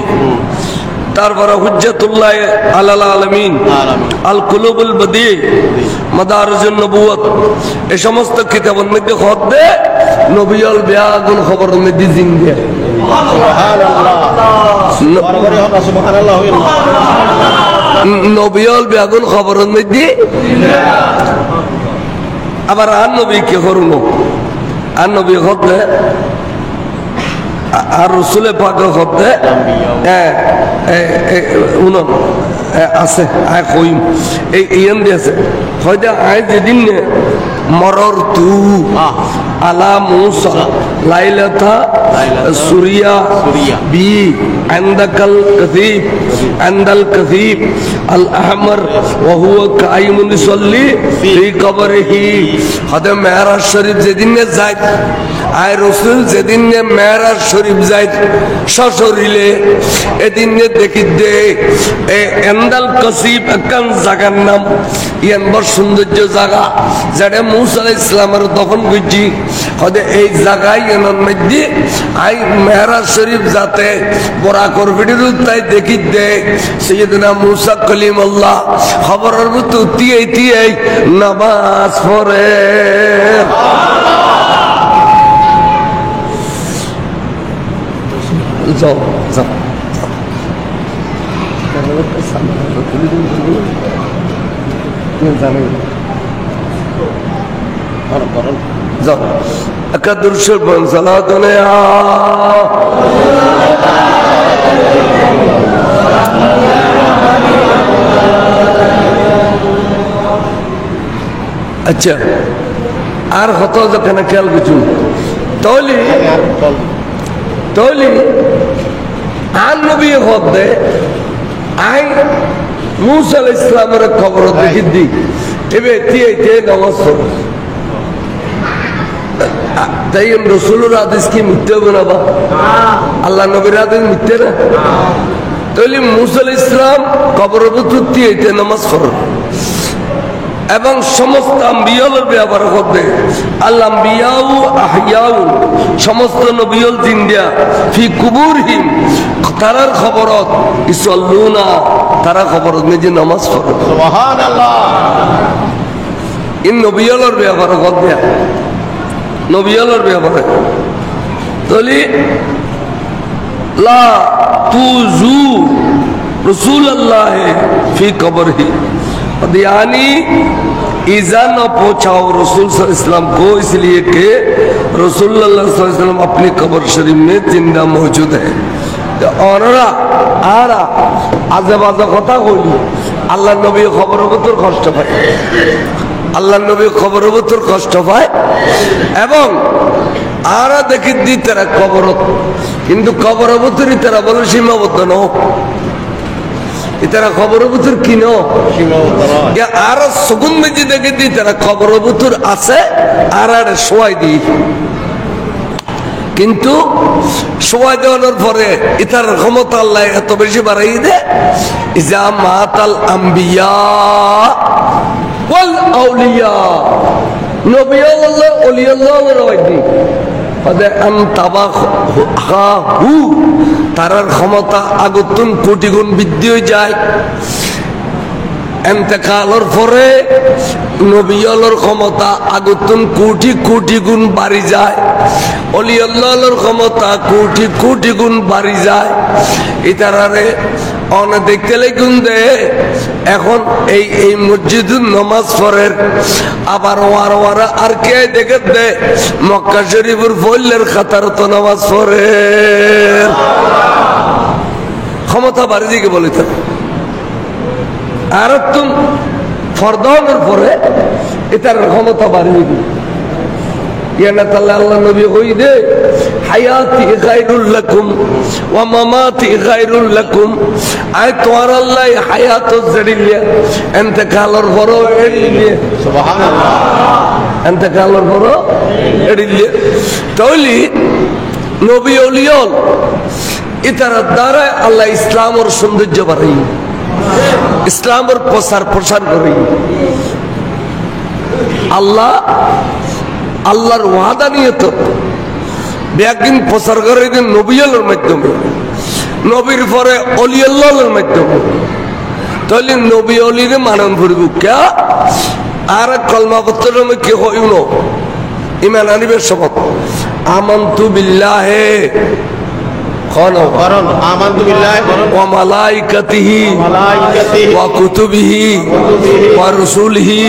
তারপরে হুজ্জাতুল্লাহ আলাল আলামিন আল কুলুবুল বদি মাদারিজুন নবুওয়াত এই সমস্ত কিতাবের মধ্যে খত দে নবীল বিয়াগুন খবরের মধ্যে জিন্দে সুবহানাল্লাহ নবীল বিয়াগুন খবরের মধ্যে আবার আর নবী কি করুন আর নবী খত দে আর রসুলে পাক হতে আছে আয় কইম এই ইয়ান দিয়েছে হয়তো আয় যেদিন মরর তু আলা মুসা লাইলাতা সুরিয়া বি আন্দাকাল কাসিব আন্দাল কাসিব আল আহমর ওয়া হুয়া কাইমুন ইসাল্লি ফি কবরিহি হয়তো মেরাজ শরীফ যেদিন যায় আয় রসুল যেদিন মেরাজ শরীফ যায় সশরীরে এদিন দেখি দে এন্দাল কাসিব একখান জায়গার নাম ইয়ান বড় সৌন্দর্য জায়গা যেটা মুসা আলাইহিস সালামের দফন করছি হয়তো এই জায়গায় এনার মধ্যে আই মেরাজ শরীফ যাতে বড়া করবিটির তাই দেখি দে সাইয়েদনা মুসা কলিমুল্লাহ খবরের মতো তিয়াই নামাজ পড়ে যাও যাও যাও একাদুর শরীফ সালাতুনে আচ্ছা আর হতো যেখানে খেয়াল কিছু তাহলে আর নবী হতে আই মুসা আলাইহিস সালামের খবর দেখি দি এবে তে নামাজ পড়ো তাই রাসূলুর হাদিস কি মিথ্যা হবে না বা আল্লাহ নবীর হাদিস মিথ্যা না তাহলে মুসা আলাইহিস সালাম কবরের ভিতর তে নামাজ পড়ো এবং সমস্ত আম্বিয়ালের ব্যাপার করতে আল্লাহ আম্বিয়াউ আহিয়াউ সমস্ত নবিয়ল জিন্দা ফি কুবুরহিম তারার খবরত ইসাল্লুনা তারা খবরত নিজে নামাজ পড়ে সুবহানাল্লাহ ইন নবিয়লের ব্যাপার করতে নবিয়লের ব্যাপারে তাহলে লা তুজু রাসূলুল্লাহ ফি কবরহি यानी ईजा न पहुंचाओ रसूल सल्लल्लाहु अलैहि वसल्लम को इसलिए कि रसूल सल्लल्लाहु अलैहि वसल्लम अपनी कब्र शरीफ में जिंदा मौजूद है औररा आरा आजे बाजे কথা কইলি আল্লাহর নবী খবরের ভিতর কষ্ট পায় আল্লাহর নবী খবরের ভিতর কষ্ট পায় এবং আরা দেখি দি তারা কবর কিন্তু কবরের ভিতরই তারা বলে সীমাবদ্ধ নয় ইতারা খবরের ভিতর কিনো আর সুগুন মেজি দেখে দি তারা খবরের ভিতর আছে আর শোয়াই দি কিন্তু শোয়াই দেওয়ানোর পরে ইতার ক্ষমতা আল্লাহ এত বেশি বাড়াই দে ইজা মাতাল আম্বিয়া ওয়াল আউলিয়া নবী আল্লাহ ওলি আল্লাহ রাইদি তারার ক্ষমতা আগতুন কোটি গুণ বৃদ্ধি হয়ে যায় এন্তেকালের পরে নবীর ক্ষমতা আগতুন কোটি কোটি গুণ বাড়ি যায় অলি আল্লাহর ক্ষমতা কোটি কোটি গুণ বাড়ি যায় ইতারারে অনে দেখতে লাগুন দে এখন এই মসজিদুর নামাজ পড়ে আবার ওয়ারা আর কে দেখে দে মক্কা শরীফের ফজলের খাতার তো নামাজ পড়ে ক্ষমতা বাড়ি দিকে বলে তো আর তুম ফরদানের পরে এটার ক্ষমতা বাড়ি দিকে আল্লাহ নবী কই দে হায়াতি খায়রুল লাকুম ওয়া মামাতি খায়রুল লাকুম আয় তোমার আল্লাহ হায়াত জড়িয়ে ইন্তেকালের পরে সুবহানাল্লাহ এতেকালের পর এড়িলে তাহলে নবী ওলিয়ল ইতার দ্বারা আল্লাহ ইসলামের সৌন্দর্য বাড়াই, ইসলামের প্রসার করি। আল্লাহর ওয়াদা নিয়ে তো ব্যাগিন প্রচার করে নবীলের মাধ্যমে, নবীর পরে অলিয়াল্লাহর মাধ্যমে। তাহলে নবী অলিরে মানন করিব কে? আর কলমা পত্র কি হইল ইমান আনিবের শপথ আমান্তু বিল্লাহে ওয়া মালাইকাতিহি ওয়া কুতুবিহি ওয়া রুসুলিহি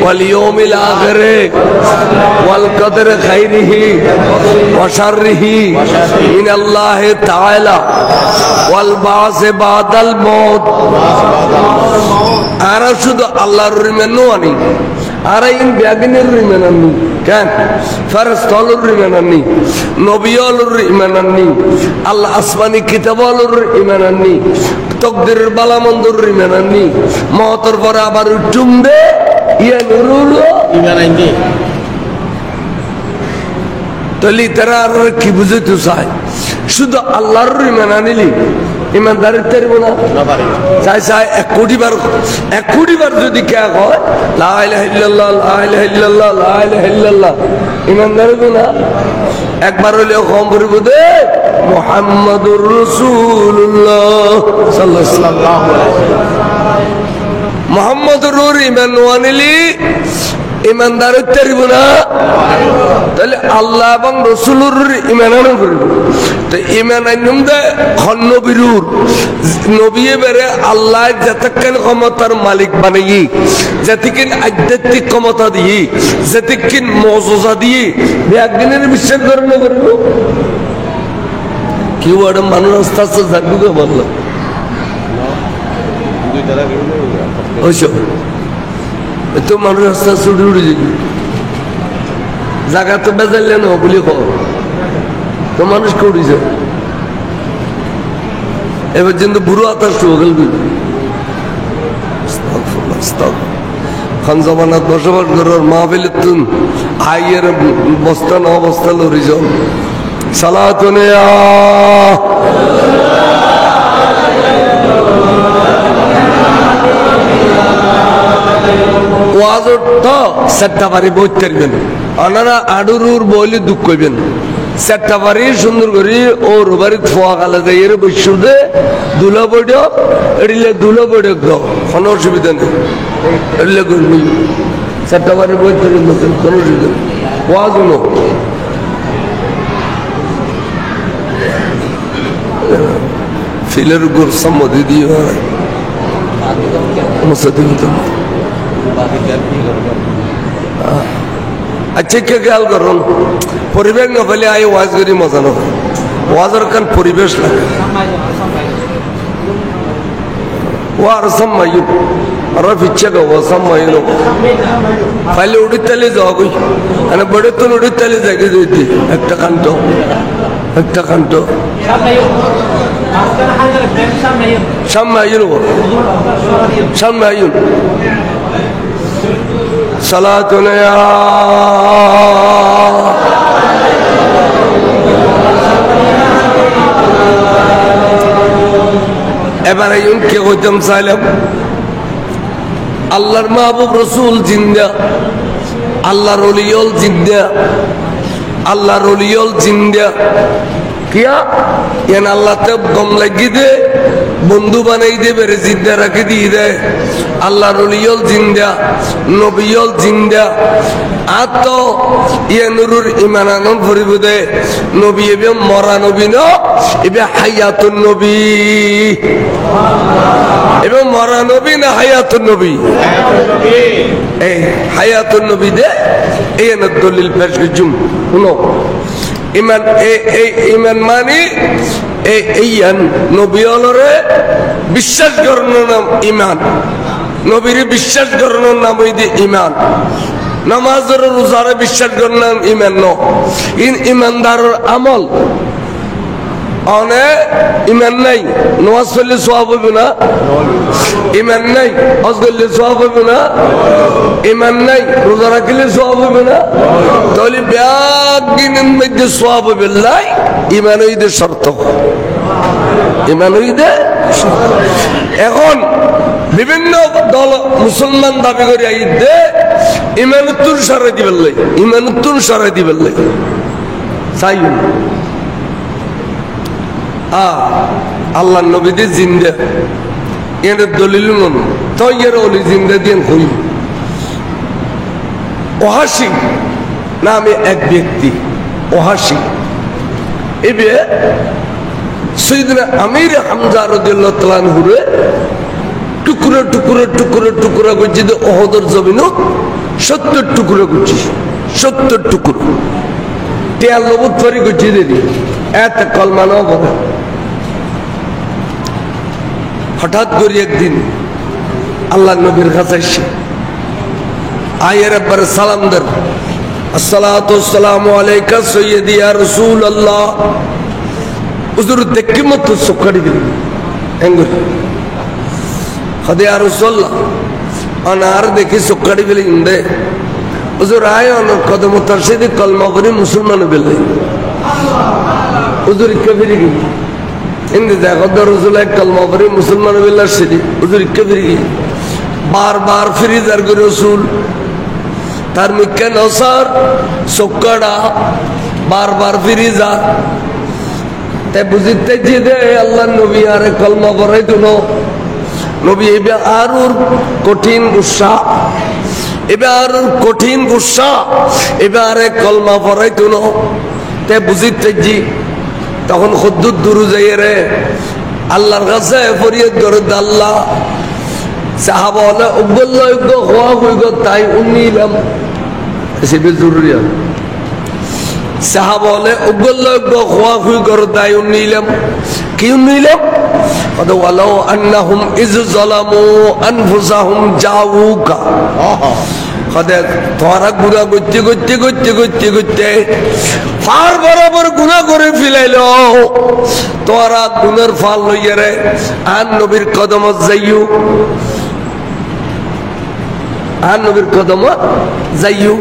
ওয়াল ইয়াউমিল আখিরে ওয়াল কদরি খাইরিহি ওয়া শাররিহি মিনাল্লাহি তাআলা ওয়াল বা'স বাদাল মউত। আর শুধু আল্লাহর রিমেনও আনি, আর ইন ব্যাগিনের রিমেন আনি, কেন ফেরেশতার রিমেন আনি, নবীর ইমান আনি, আল্লাহ আসমানি কিতাবের ইমান আনি, তকদিরের বালামন্দর ইমান আনি, মওতের পরে আবার উঠুম দে ইয়া নুরুল ইমান আনি। তাহলে তারা আর কি বুঝতে চায়? শুধু আল্লাহর ইমান আনিলি ইমানদারের তেরব না চাই চাই 1 কোটি বার যদি কে হয় লা ইলাহা ইল্লাল্লাহ লা ইলাহা ইল্লাল্লাহ লা ইলাহা ইল্লাল্লাহ, ইমানদারের না একবার হইলেও কম করব দে মুহাম্মাদুর রাসূলুল্লাহ সাল্লাল্লাহু আলাইহি ওয়াসাল্লাম। মুহাম্মাদুর ইমান আনিলি ইমানদারের তেরব না, তাহলে আল্লাহ এবং রসুলের ইমান আনা করব। তো ইমান আইনুম দে নবীর নবী বেড়ে আল্লাহ যতক্ষণ ক্ষমতার মালিক বানাই, যতক্ষণ আধ্যাত্মিক ক্ষমতা দিয়ে, যতক্ষণ মজা দিয়ে একদিনের বিশ্বাস করে না করব। কি ওটা মানুষ আস্তে আস্তে জাগবে বললাম তো মানুষ আস্তে আস্তে উঠে উঠে যাবে জায়গা তো বেজাইলে না বলি তো মানুষ কে উঠেছে এবার কিন্তু বুড়ো আতার চোখেল খান জমানাত বসবাস করার মাহফিলের তুন আইয়ের বস্তা না অবস্থা লড়ি যাও সালাতুনে আপনারা আডুরুর বইলে দুঃখ করবেন চারটা বাড়ি সুন্দর করি ওর বাড়িতে ফোয়া গালা যায় এর বৈশ্যে দুলা বৈঠক এড়িলে দুলা বৈঠক দাও কোনো অসুবিধা নেই এড়িলে করবি চারটা বাড়ির বই কোনো অসুবিধা নেই ফোয়া গুলো ফিলের উপর সম্মতি দিয়ে আচ্ছা কে খেয়াল করুন পরিবেশ না পেলে আই ওয়াজ করি মজা না ওয়াজের কান পরিবেশ লাগে ওয়ার সম্মায়ু আর পিচ্ছে গো সম্মায়ু ফাইলে উড়িত তালে যাওয়া কই মানে বড়ে তো উড়িত তালে জায়গা দিতে একটা কান্ত সম্মায়ু সালাতুনা এবারে কে হইতাম চাইলাম আল্লাহর মাহবুব রসুল জিন্দা, আল্লাহর ওলিয়ল জিন্দা, আল্লাহর ওলিয়ল জিন্দা কিয়া এন আল্লাহতে দম লাগিয়ে দে বন্ধু বানাই দে বেড়ে জিন্দা রাখি দিয়ে দেয় আল্লাহর ওলিয়ল জিন্দা নবীল জিন্দা আত ইয়ে নুরুর ইমানানন ভরিব দে নবী এবে মরা নবী ন এবে হায়াতুন নবী এবে মরা নবী না হায়াতুন নবী এই হায়াতুন নবী দে এই না দলিল পেশ করছুম শুনো ইমান এই ইমান মানি এই নবীলরে বিশ্বাস করানোর নাম ইমান, নবীর বিশ্বাস করানোর নাম হইতে ইমান, নামাজের রোজারে বিশ্বাস করার নাম ইমান ন ইমানদারের আমল অনে ইমান নাই নামাজ পড়লে সওয়াব হবে না ইমান নাই হজ করলে সওয়াব হবে না ইমান নাই রোজা রাখলে সওয়াব হবে না তাহলে ব্যাগিনের মধ্যে সওয়াব হবে লাই ইমান হইতে শর্ত ইমান হইতে এখন বিভিন্ন দল মুসলমান দাবি করে আইতে ইমানুত্তুর সরাই দিবেন লাই ইমানুত্তুর সরাই দিবেন লাই চাই আল্লাহ নবীদের জিন্দা এর দলিল নন তাই এর ওলি জিন্দা দিয়ে হই ওহাসি নামে এক ব্যক্তি ওহাসি এবে সাইয়েদনা আমির হামজা রাদিয়াল্লাহু তাআলা আনহুরে টুকরো টুকরো টুকরো টুকরো করছে ওহদের জমিনও 70 টুকরো করছে 70 টুকরো তেল লবুত ফরি করছে দিদি এত কলমা না বলে হঠাৎ করে একদিন আল্লাহ নবীর কাছে এসে আয়ের একবার সালাম দেন আসসালাতু ওয়াসসালামু আলাইকা সাইয়্যিদি ইয়া রাসূলুল্লাহ হুজুর দেখি মত সুকড়ি দিল এঙ্গুর খদে ইয়া রাসূলুল্লাহ আনার দেখি সুকড়ি দিল ইন্দে হুজুর আয় অন কদম তরশিদি কলমা করে মুসলমান বেলে হুজুর কবির কি ইন্দে দেখো রাসূল এক কলমা করে মুসলমান বেলে সিদি হুজুর কবির কি বারবার ফিরিজার করে রাসূল তার মুখে নসর সুকড়া বারবার ফিরিজা তাই বুঝতে যে আল্লাহ নবী আর কলমা পড়াই তুলো নবী এবে আর কঠিন গুসা এবার কঠিন গুসা এবারে কলমা পড়াই তুলো তাই বুঝতে জি তখন খুদ্দুর দুরু যাই রে আল্লাহর কাছে ফরিয়াদ করে আল্লাহ সাহাবা হলে উগ্গল্লা উগ্গ হওয়া হইগ তাই উন্নিলাম সেটা জরুরি সাহাবা হলে উগ্গল্লা উগ্গ হওয়া হইগ তাই উন্নিলাম কি উন্নিলাম কত ওয়ালাউ আন্নাহুম ইজ যালামু আনফুসাহুম জাউকা কত তোরা গুনাহ করতে করতে করতে করতে করতে ফার বরাবর গুনাহ করে ফেলাইলো তোরা গুনার ফল লইয়া রে আর নবীর কদমত যাইও আর নবীর কদমত যাইও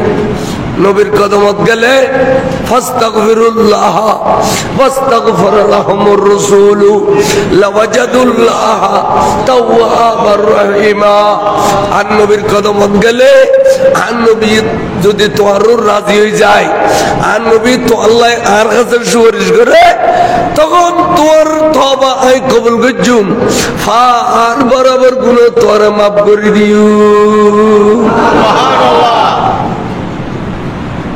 নবীর কদমত গেলে ফাস্তাগফিরুল্লাহ ওয়াস্তাগফার লাহুমুর রাসূল লাওয়াজাদুল্লাহ তাওয়াবার রহিমা আর নবীর কদমত গেলে আর নবী যদি তোরও রাজি হয়ে যায় আর নবী তো আল্লাহ আর কাছে সুপারিশ করে তখন তোর তওবা আই কবুল করজুম ফার বরাবর গুনাহ তোর মাফ করে দিও সুবহানাল্লাহ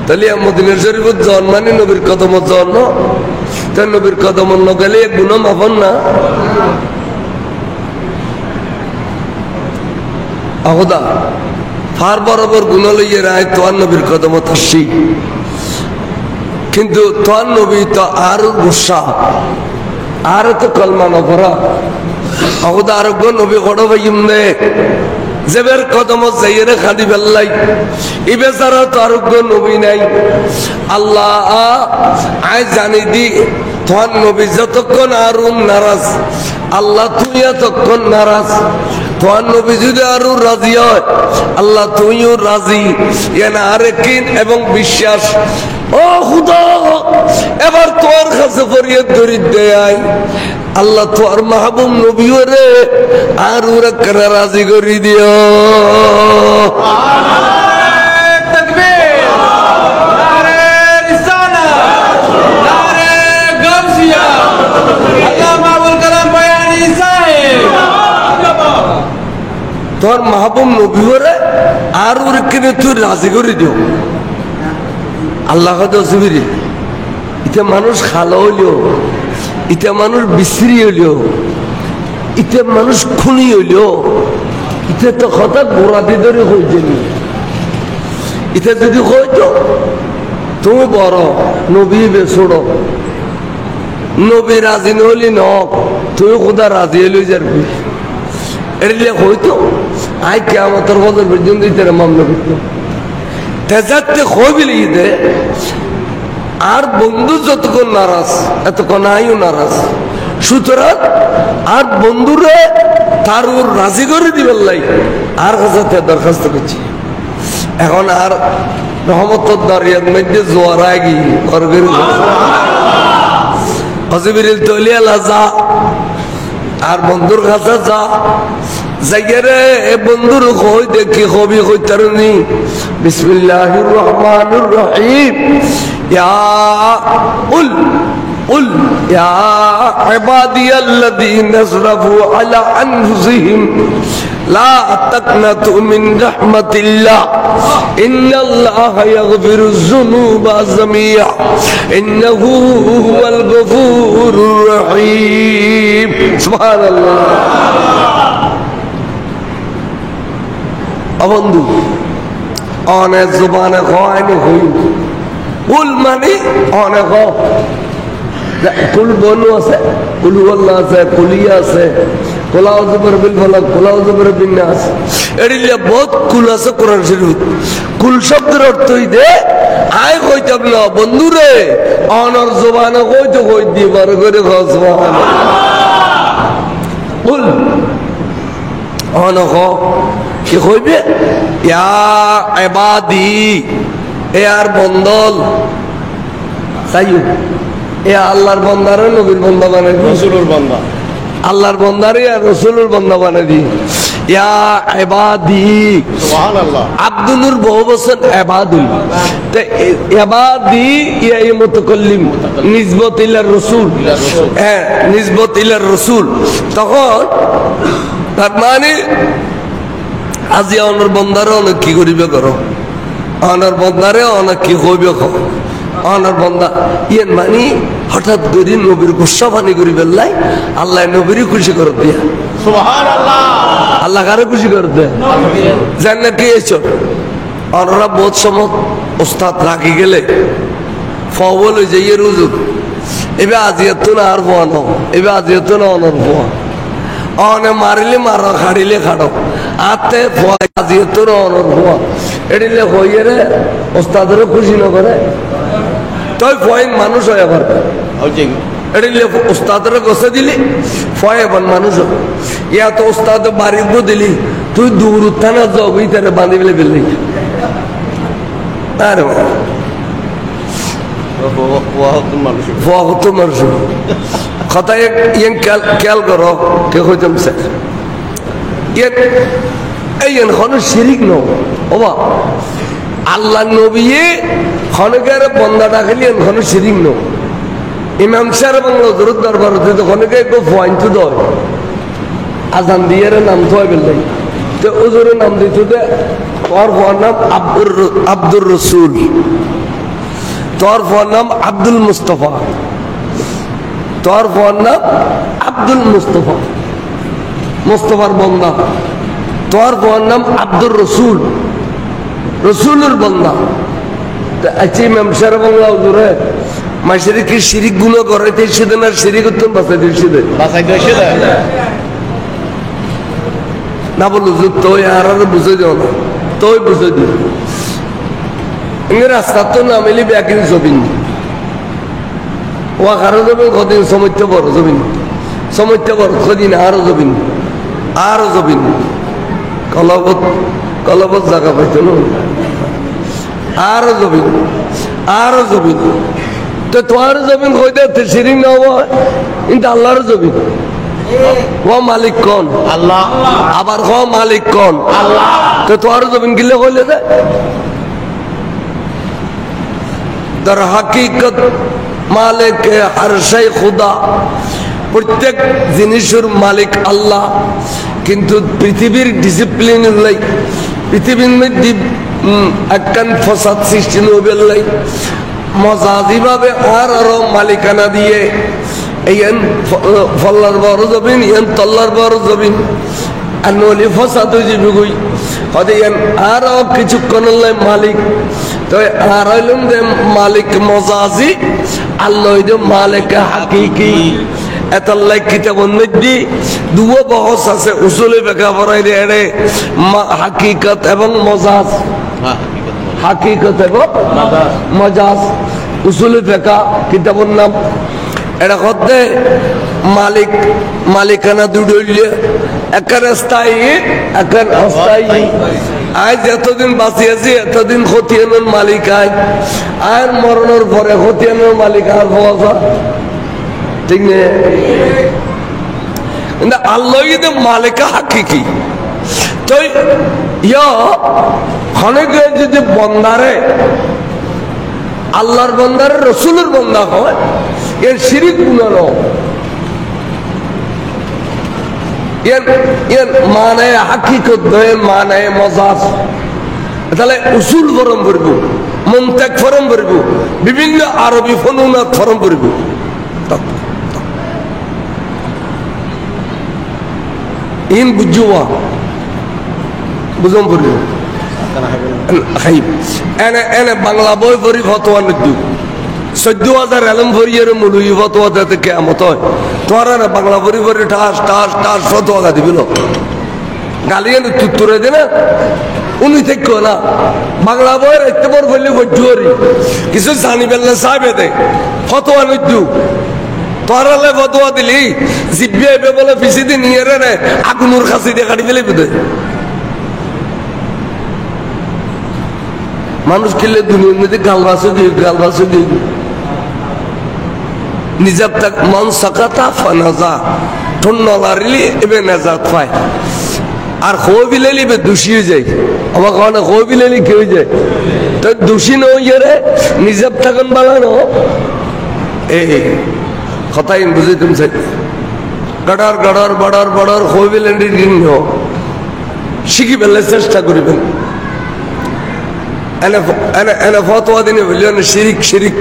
তাহলে মদিনা শরীফত জন্মানি নবীর কদমত জন্ম তাই নবীর কদমত ন গেলে গুনাহ মাফ না আহুদা ফার বরাবর গুনাহ লইয়ে রায় তোর নবীর কদমত আসি কিন্তু তোর নবী তো আর গুসা আর তো কলমা ন পড়া আহুদা আরোগ্য নবী গড় ভাইম নে জেবের কদমত যাইয়ে খাদি ফেললাই ই বেচারা তো আরোগ্য নবী নাই আল্লাহ আয় জানি দি তোর নবী যতক্ষণ আরুম নারাজ আল্লাহ তুই এতক্ষণ নারাজ তোর নবী যদি আরো রাজি হয় আল্লাহ তুইও রাজি এনে আরেকিন এবং বিশ্বাস ও খুদা এবার তোর কাছে ফরিয়াদ করি দেয় আল্লাহ তোর মাহবুব নবী রে আর ওরা কেনা রাজি করে দিও তোর মাহবুব নবী রে আর ওরা কেনে তুই রাজি করে দিও আল্লাহ অসুবিধে ইতে মানুষ খালো হইলেও ইতে মানুষ বিশ্রী হইলেও ইতে মানুষ খুনি হইলেও ইতে তো কথা গোড়াতে ধরে হয়েছে ইতে যদি হইতো তুমি বড় নবী বেছোড় নবী রাজি নহলি ন তুমি খোদা রাজি হইলে যাবি এড়িলে হইতো আই কিয়ামতের বদল পর্যন্ত ইতে মামলা করতো তেজাতে হইবিলি ইতে আর বন্ধু যতক্ষণ নারাজ এতক্ষণ আইও নারাজ। সুতরাং আর বন্ধুরে তার ওর রাজি করে দিবেন লাই আর কাছে দরখাস্ত করছি। এখন আর রহমতের দরিয়ার মধ্যে জোয়ার আগি করবেন হযরত তলিয়ালা যা আর বন্ধুর কাছে যা যাইরে বন্ধুর কই দেখি কবি কইতারনি বিসমিল্লাহির রহমানির রহিম ইয়া قل يا عبادي الذين اسرفوا على أنفسهم لا تقنطوا من رحمة الله إن الله يغفر الذنوب جميعا إنه هو الغفور الرحيم سبحان الله বন্ধু অনেক জবানে কয়নি হই কুল মানে অনেক কুল বনু আছে কুল আল্লাহ আছে কুলিয়া আছে কুলাউ জবর বিল ফলাক কুলাউ জবর বিন নাস এরিলে বহুত কুল আছে কোরআন শরীফ। কুল শব্দের অর্থই দে আয় কইতাম না বন্ধু রে অনর জবানে কইতে কই দি বার করে সুবহানাল্লাহ কুল অনহ কি কইবে ইয়া ইবাদি এ আর বন্দল সাইয়ু এ আল্লাহর বন্দারে নবীর বন্দা বানাই দি রাসূলের বন্দা আল্লাহর বন্দারে আর রাসূলের বন্দা বানাই দি ইয়া ইবাদি সুবহানাল্লাহ আব্দুল বহু বচন ইবাদুল তে ইবাদি ইয়া মুতাকাল্লিম নিসবত ইলা রাসূল হ্যাঁ নিসবত ইলা রাসূল তখন তার মানে আজি অনর বন্দারে অনেক কি করিবে করো অনর বন্দারে অনেক কি কইবে অনর বন্দা ইয়েন মানে হঠাৎ করে নবীর গুসা পানি করি বেল্লাই আল্লাহ নবীরই খুশি করে দিয়া সুবহানাল্লাহ আল্লাহ কারে খুশি করে দেয় জান্নাত কি এসো অনরা বহুত সময় ওস্তাদ রাখি গেলে ফবল হয়ে যাইয়ে রুজু এবার আজিয়াত না আর ফোয়ানো এবার আজিয়াত না অনর ফোয়া অনে মারিলে মারো খাড়িলে খাড়ো আতে ফোয়া আজিয়াত না অনর ফোয়া এডিলে হইয়ে রে ওস্তাদেরও খুশি না করে তুই ফয়েন মানুষ হয় আবার এডিলে ওস্তাদের গোসে দিলি ফয় এবার মানুষ ইয়া তো ওস্তাদ বাড়ির দিলি তুই দূর উত্থানা যাও তারে বাঁধি ফেলে ফেললি আরে মানুষ কথা ইয়েন খেয়াল করো কে হইতাম স্যার ইয়েন এই এখনো শিরিক ন ওবা আল্লাহ নবী খনকের বন্দা ডাকলি এখনো শিরিক ন ইমাম সাহেব বাংলা হযরত দরবার হতে খনকে একটু পয়েন্ট দয় আজান দিয়ে নাম তো বেলাই তো ওজোরের নাম দিত দে তোর ফোয়ার নাম আব্দুর রসুল তোর ফোয়ার নাম আব্দুল মুস্তফা তোর ফোয়ার নাম আব্দুল মুস্তফা মুস্তফার বন্দা তোর ফোয়ার নাম আব্দুর রসুল রসুলের বন্দা আচ্ছা ইমাম সাহেব বাংলা হুজুরে মাসের কি শিরিক গুলো করাইতে সেদিন আর শিরিক উত্তম বাঁচাই দিয়েছে না বলো তুই আর বুঝে দিও না তুই বুঝে দিও রাস্তা তো নামিলি ব্যাকিং জমিন ও কারো জমিন কদিন সমস্ত বড় জমিন সমস্ত বড় কদিন আরো জমিন কলবত জায়গা পাইতো না আরো জমিন তো তোমার জমিন হইতে শিরিক না হবো কিন্তু আল্লাহর জমিন ও মালিক কোন আল্লাহ আবার ও মালিক কোন আল্লাহ তো তোমার জমিন গিলে হইলে দে দর হাকিকত মালিক হর শাই খুদা প্রত্যেক জিনিসের মালিক আল্লাহ কিন্তু পৃথিবীর ডিসিপ্লিন লাই পৃথিবীর মধ্যে একখান ফসাদ সৃষ্টি নবেল লাই মজাজি ভাবে আর আরো মালিকানা দিয়ে ইয়ান ফল্লার বড় জমিন ইয়ান তল্লার বড় জমিন আর নলি ফসাদ হয়ে যাবে গই হয়তো ইয়ান আরো কিছুক্ষণ মালিক তো আর হইলাম যে মালিক মজাজি আল্লাহ মালিক হাকিকি এতাল্লাই কিতাবের মধ্যে দুটো বহস আছে উসুলে বেকা পড়াই রে হাকিকত এবং মজাজ হাকিকত এবং মজাজ উসুল ফিকহ কিতাবের নাম এটা করতে মালিক মালিকানা দুডলিয়ে একখানে স্থায়ী একখানে অস্থায়ী আজ এতদিন বাঁচি আছি এতদিন খতিয়ানোর মালিক আয় আর মরণের পরে খতিয়ানোর মালিক আর হওয়া যায় ঠিক না কিন্তু আল্লাহ কিন্তু মালিকা হাকিকি তো অনেকে যদি বন্দারে আল্লাহর বন্দারে রসুলের বন্দা হয় এর শিরিক গুণানো এর মানে হাকিকত নয় মানে মজাজ তাহলে উসুল ফরম করব মন্তেক ফরম করব বিভিন্ন আরবি ফনুনাত ফরম করব ইন বুঝুয়া বুঝম পড়ব এনে এনে বাংলা বই পড়ি ফতোয়া নদু 14,000 এলম ভরিয়ের মুলুই ফতোয়া দিতে কিয়ামত হয় তোরা না বাংলা পড়ি পড়ি ঠাস ঠাস ঠাস ফতোয়া দিবিল গালিয়ান তুত্তুরে দে না উনি থেকে না বাংলা বই এত বড় বললে বজুরি কিছু জানি বেললে সাহেবে দে ফতোয়া নদু তোরালে ফতোয়া দিলি জিবিয়ে বলে পিছি দি নিয়ে রে আগুনুর খাসি দিয়ে কাটি দিলে বুঝে মানুষ কিনলে দুনিয়ার মধ্যে গালবাসে দিয়ে নিজের তাক মন সাকাতা ফানাজা ঠন্নলারিলি এবে নাজাত পায় আর খো বিলেলি এবে দোষী হয়ে যায় আমার কারণে খো বিলেলি কি হয়ে যায় তো দোষী নয় রে নিজের থাকুন বালানো এই কথাই বুঝে তুমি চাই গড়ার গড়ার বড়ার বড়ার খো বিলেন্ডি দিন শিখি ফেললে চেষ্টা করিবেন أنا فتوى دين بليون شريك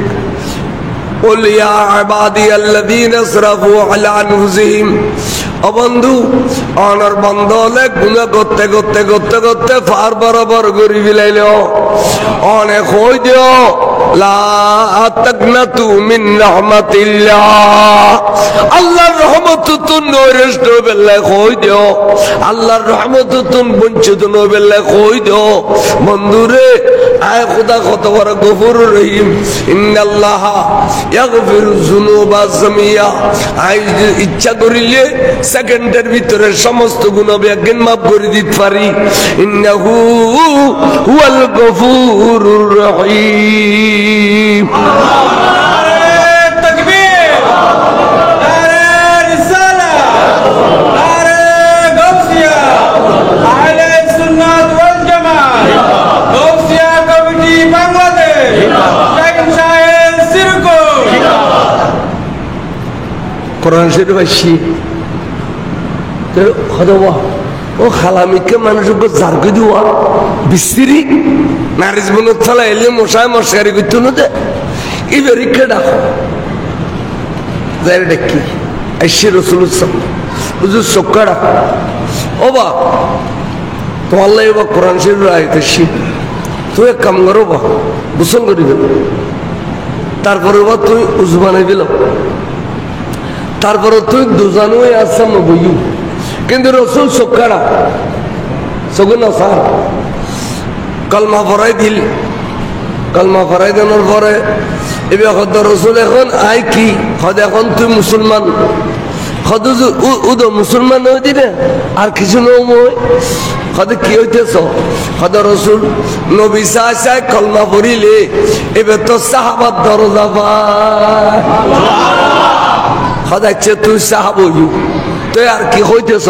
قل يا عبادي الذين اسرفوا على أنفسهم বন্ধু অনার বন্ধলে গুনাহ করতে করতে করতে করতে ফার বরাবর গরি বিলাইল অনেক হই দিও লা তাকনাতু মিন রাহমাতিল্লাহ আল্লাহর রহমত তুন নরেষ্ট বেলা কই দিও আল্লাহর রহমত তুন বঞ্চিত ন বেলা কই দিও বন্ধুরে আয় খোদা কত বড় গফুরুর রহিম ইন্নাল্লাহ ইয়াগফিরুয যুনুবা জামিয়া আই ইচ্ছা করিলে সেকেন্ডের ভিতরে সমস্ত গুনাহ বিজ্ঞান মাফ করে দিতে পারি ইন্নাহু হুয়াল গফুরুর রহিম কোরআন শরীফ আসি ও খালামিকে মানুষকে জারকে দেওয়া বিস্তিরি নারিজ বনত চালা এলে মশায় মশারি করতো না দে এবার রিক্ষা ডাকো যাই ডাকি আসছি রসুল হুজুর চক্কা ডাকো ও বা তোমার লাগে বা কোরআন শরীফ আইতেছি তুই এক কাম করো বা গোসল করিবে তারপরে বা তুই উজু বানাই দিল তারপরে তুই দুজানো আসছাম বইও কিন্তু রসুল চক্কারা চকু না স্যার কলমা ফরাই দিল কলমা ফরাই দেওয়ার পরে এবার হদ রসুল এখন আই কি হদ এখন তুই মুসলমান হদ উদো মুসলমান হয়ে দিলে আর কিছু নয় হদ কি হইতেছ হদ রসুল নবী সাহায় কলমা পড়িলে এবার তো সাহাবাত দরজা পায় হদাচ্ছে তুই সাহাবইউ তুই আর কি হইতেছ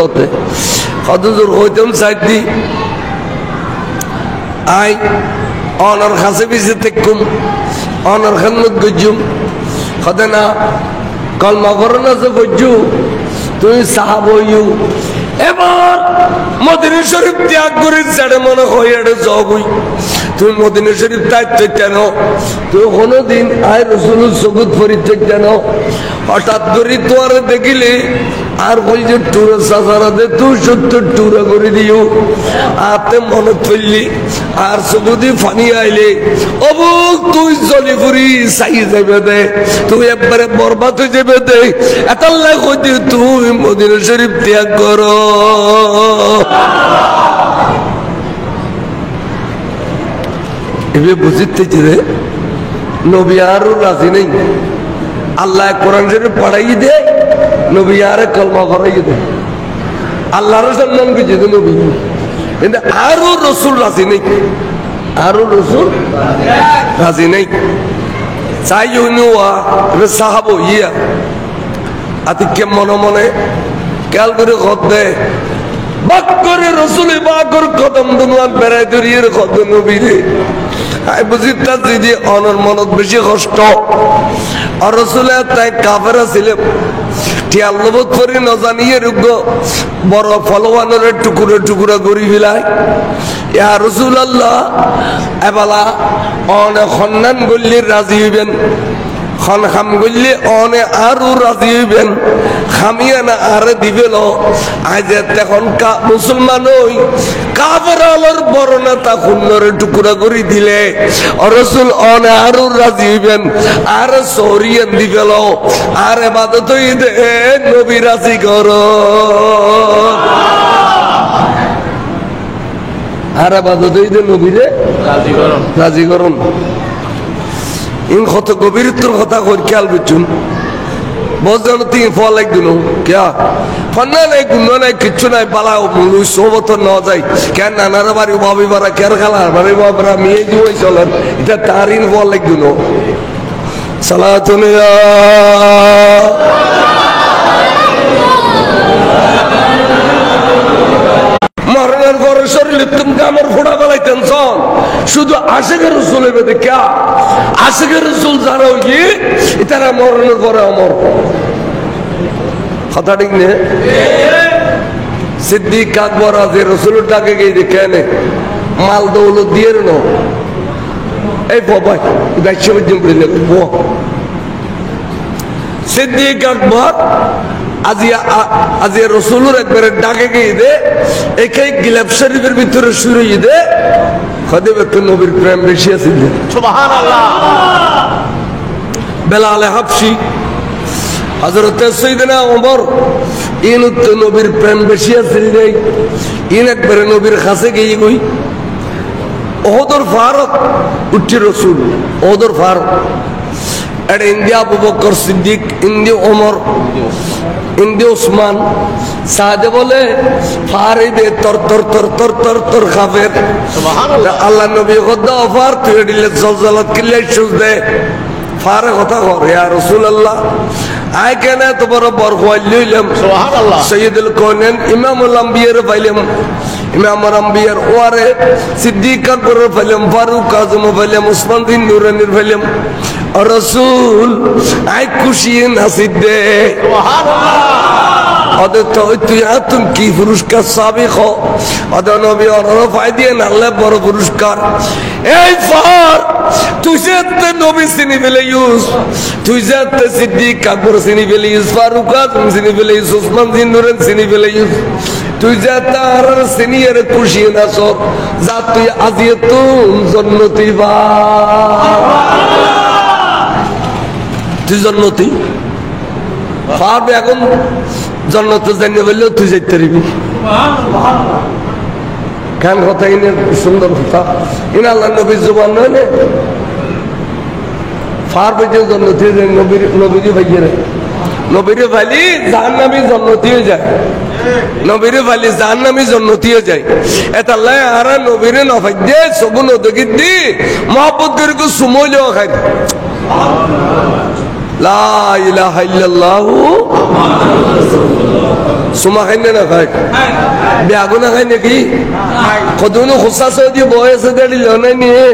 হদুজুর হইতেম চাইদি আই অনর কাছে বেশি থেকুম অনর খান্নত গজুম হদে না কলমা করোনা যে গজু তুই সাহাবইউ এবার মদিনা শরীফ ত্যাগ করে ছেড়ে মনে হয় এটা জবই তুই মদিনা শরীফ দায়িত্ব কেন তুই কোনোদিন আয় রসুল সবুত পরিত্যাগ কেন হঠাৎ করে তোর দেখিলে আর বল যে টুরা সাজারা দে তুই 70 টুরা করে দিও আতে মনে পড়লি আর সবুদি ফানি আইলে অবুক তুই জলি ফুরি চাই যাবে দে তুই একবারে বরবাদ হয়ে যাবে দে এতাল্লাই কইতে তুই মদিনা শরীফ ত্যাগ কর এবার বুঝতে রে নবী আরও রাজি নেই। আল্লাহ কোরআন শরীফ পড়াই দে, নবী আরে কলমা পড়াই দে, আল্লাহর সম্মান কিছু তো নবী, কিন্তু আরো রসুল রাজি নেই, আরো রসুল রাজি নেই। চাই সাহাব ইয়া আতিকে মনে মনে খেয়াল করে খত দে বাক করে রসুল বাকর কদম দুনিয়ার বেড়াই ধরিয়ে কত নবী রে বুঝি তার যদি অনর মনত বেশি কষ্ট আর রসুলে তাই কাফেরা ছিলেন টিয়াল্লবত করে নজানিয়ে রুগ্য বড় ফলওয়ানের টুকুরে টুকুরা করি ফেলায় ইয়া রাসূলুল্লাহ এবালা অনে খন্নান গল্লির রাজি হইবেন খন খাম গল্লি অনে আরো রাজি হইবেন খামিয়া না আরে দিবেল আজ তখন মুসলমান হই কাফেরালর বড় নেতা খুন্নরে টুকুরা করে দিলে রাসূল অনে আরো রাজি হইবেন আর সরিয়ান দিবেল আর ইবাদত হইতে নবী রাজি করো আর ইবাদত হইতে নবীরে রাজি করুন। ইন কত গভীরত্বর কথা কই খেয়াল করছুন বজন তিন ফল একদিন কিয়া ফন্না নাই গুণ নাই কিচ্ছু নাই পালা মুলুই সোবত ন যায় কেন নানার বাড়ি বাবি বারা কের খালার বাড়ি বাবরা মেয়ে দিবই চলেন এটা তারিন ফল একদিন সালাতুন মরণের ঘরে শরীরে তুমি আমার ফোড়া বেলাইতেন শুধু আশিকের রসুল এবে কে আশিকের রসুল যারা ওই তারা মরণের পরে অমর কথা ঠিক নেই। সিদ্দিক আকবর আছে রসুলের ডাকে গিয়ে দেখে নে মাল দৌলত দিয়ে নো এই বাবা বাইশ পর্যন্ত সিদ্দিক আকবর আজি রসুলের একবারে ডাকে গিয়ে দে একে গিলাফ শরীফের ভিতরে শুরু দে নবীর প্রেম বেশি আছে সুবহানাল্লাহ। বেলাল হাবশি হযরত সাইয়েদনা ওমর ইন নবীর প্রেম বেশি আছে ইন একবারে নবীর কাছে গিয়ে কই ওহদর ফারুক উঠি রসুল ওহদর ফারুক এটা ইন্ডিয়া আবু বকর সিদ্দিক ইন্দি ওমর ইন্দি ওসমান সাদে বলে ফারিদে তর তর তর তর তর তর খাবের আল্লাহ নবী খোদা অফার তুই দিলে জলজলাত কিলে সুজ দে ফারে কথা কর ইয়া রাসূলুল্লাহ আই কেন তোমার বরখওয়াল লইলাম সুবহানাল্লাহ সাইয়্যিদুল কাউনাইন ইমামুল আম্বিয়ার পাইলাম ইমামুল আম্বিয়ার ওয়ারে সিদ্দিক আকবর পাইলাম ফারুক আজম পাইলাম ওসমান বিন নুরানির পাইলাম রাসূল আই খুশি নাসিব দে সুবহানাল্লাহ ওদের তো তুই তুমি কি পুরস্কার সাবিক ওদের নবী অনর ফায়দা আল্লাহ বড় পুরস্কার এই ফার তুই যে নবী চিনি ফেলে ইউস তুই যে সিদ্দিক আকবর চিনি ফেলে ইউস ফারুক আজম চিনি ফেলে ইউস ওসমান বিন নুরান চিনি ফেলে ইউস তুই যে তার সিনিয়র খুশি নাছ যা তুই আজিয়ে তুম জন্নতি বা তুই জন্নতি পারবে এখন জন্নত জানিয়ে বললেও তুই যাইতে পারবি কেন কথা ইনে সুন্দর কথা ইন আল্লাহ নবীর জবান নয় না পারবে যে জন্নতি নবীর ভাইয়ের নবীর ভাইলি জাহান্নামী জন্নতি হয়ে যায় নবীর ভাইলি জাহান্নামী জন্নতি হয়ে যায় এটা লাই আর নবীর নফাই দে সবু নদী দি মহব্বত করে সুমইলেও খাই লা ইলাহা ইল্লাল্লাহু সুমা খাইনে না খাই বেয়াগো না খাই নাকি কতনো খুসা সৌদি বয়সে দেড়ি লনাই নিয়ে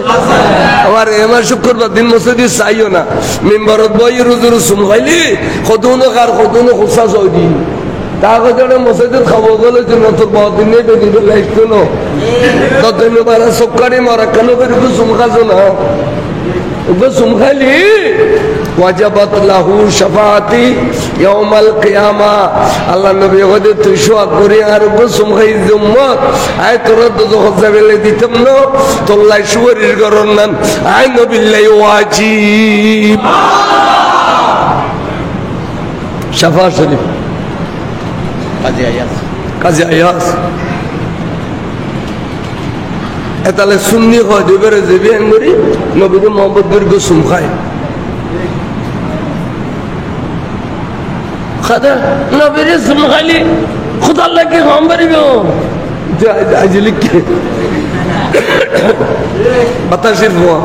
আমার এমার শুক্রবার দিন মসজিদে চাইও না মেম্বারত বই রুজুর সুম খাইলি কতনো কার কতনো খুসা সৌদি তাকে জনে মসজিদে খাবো গেলে জন্য তোর বহুত দিন নেই বেদি বেলা একটু নো ততদিন বারা সবকারি মারা কেন বের সুম খাজো না সুম খাইলি ওয়াজাবাত লাহু শাফাআতি ইয়াউমাল কিয়ামা আল্লাহ নবী কইতে তুই শোয়া করি আর গোসম খাই উম্মত আই তোর তো যাবেলে দিতাম না তোল্লাই শুয়ারির গরন নান আই নবিল্লাহি ওয়াজিব শাফা শরীফ কাজী আয়াস এতালে সুন্নি হয় দুইবারে যে বিয়ান করি নবীর মোহাম্মদ দীর্ঘ সুম খায় খাদা নবীর সুম খাইলি খুদা লাগে কম পারিব আজিলিক বাতাসের হওয়া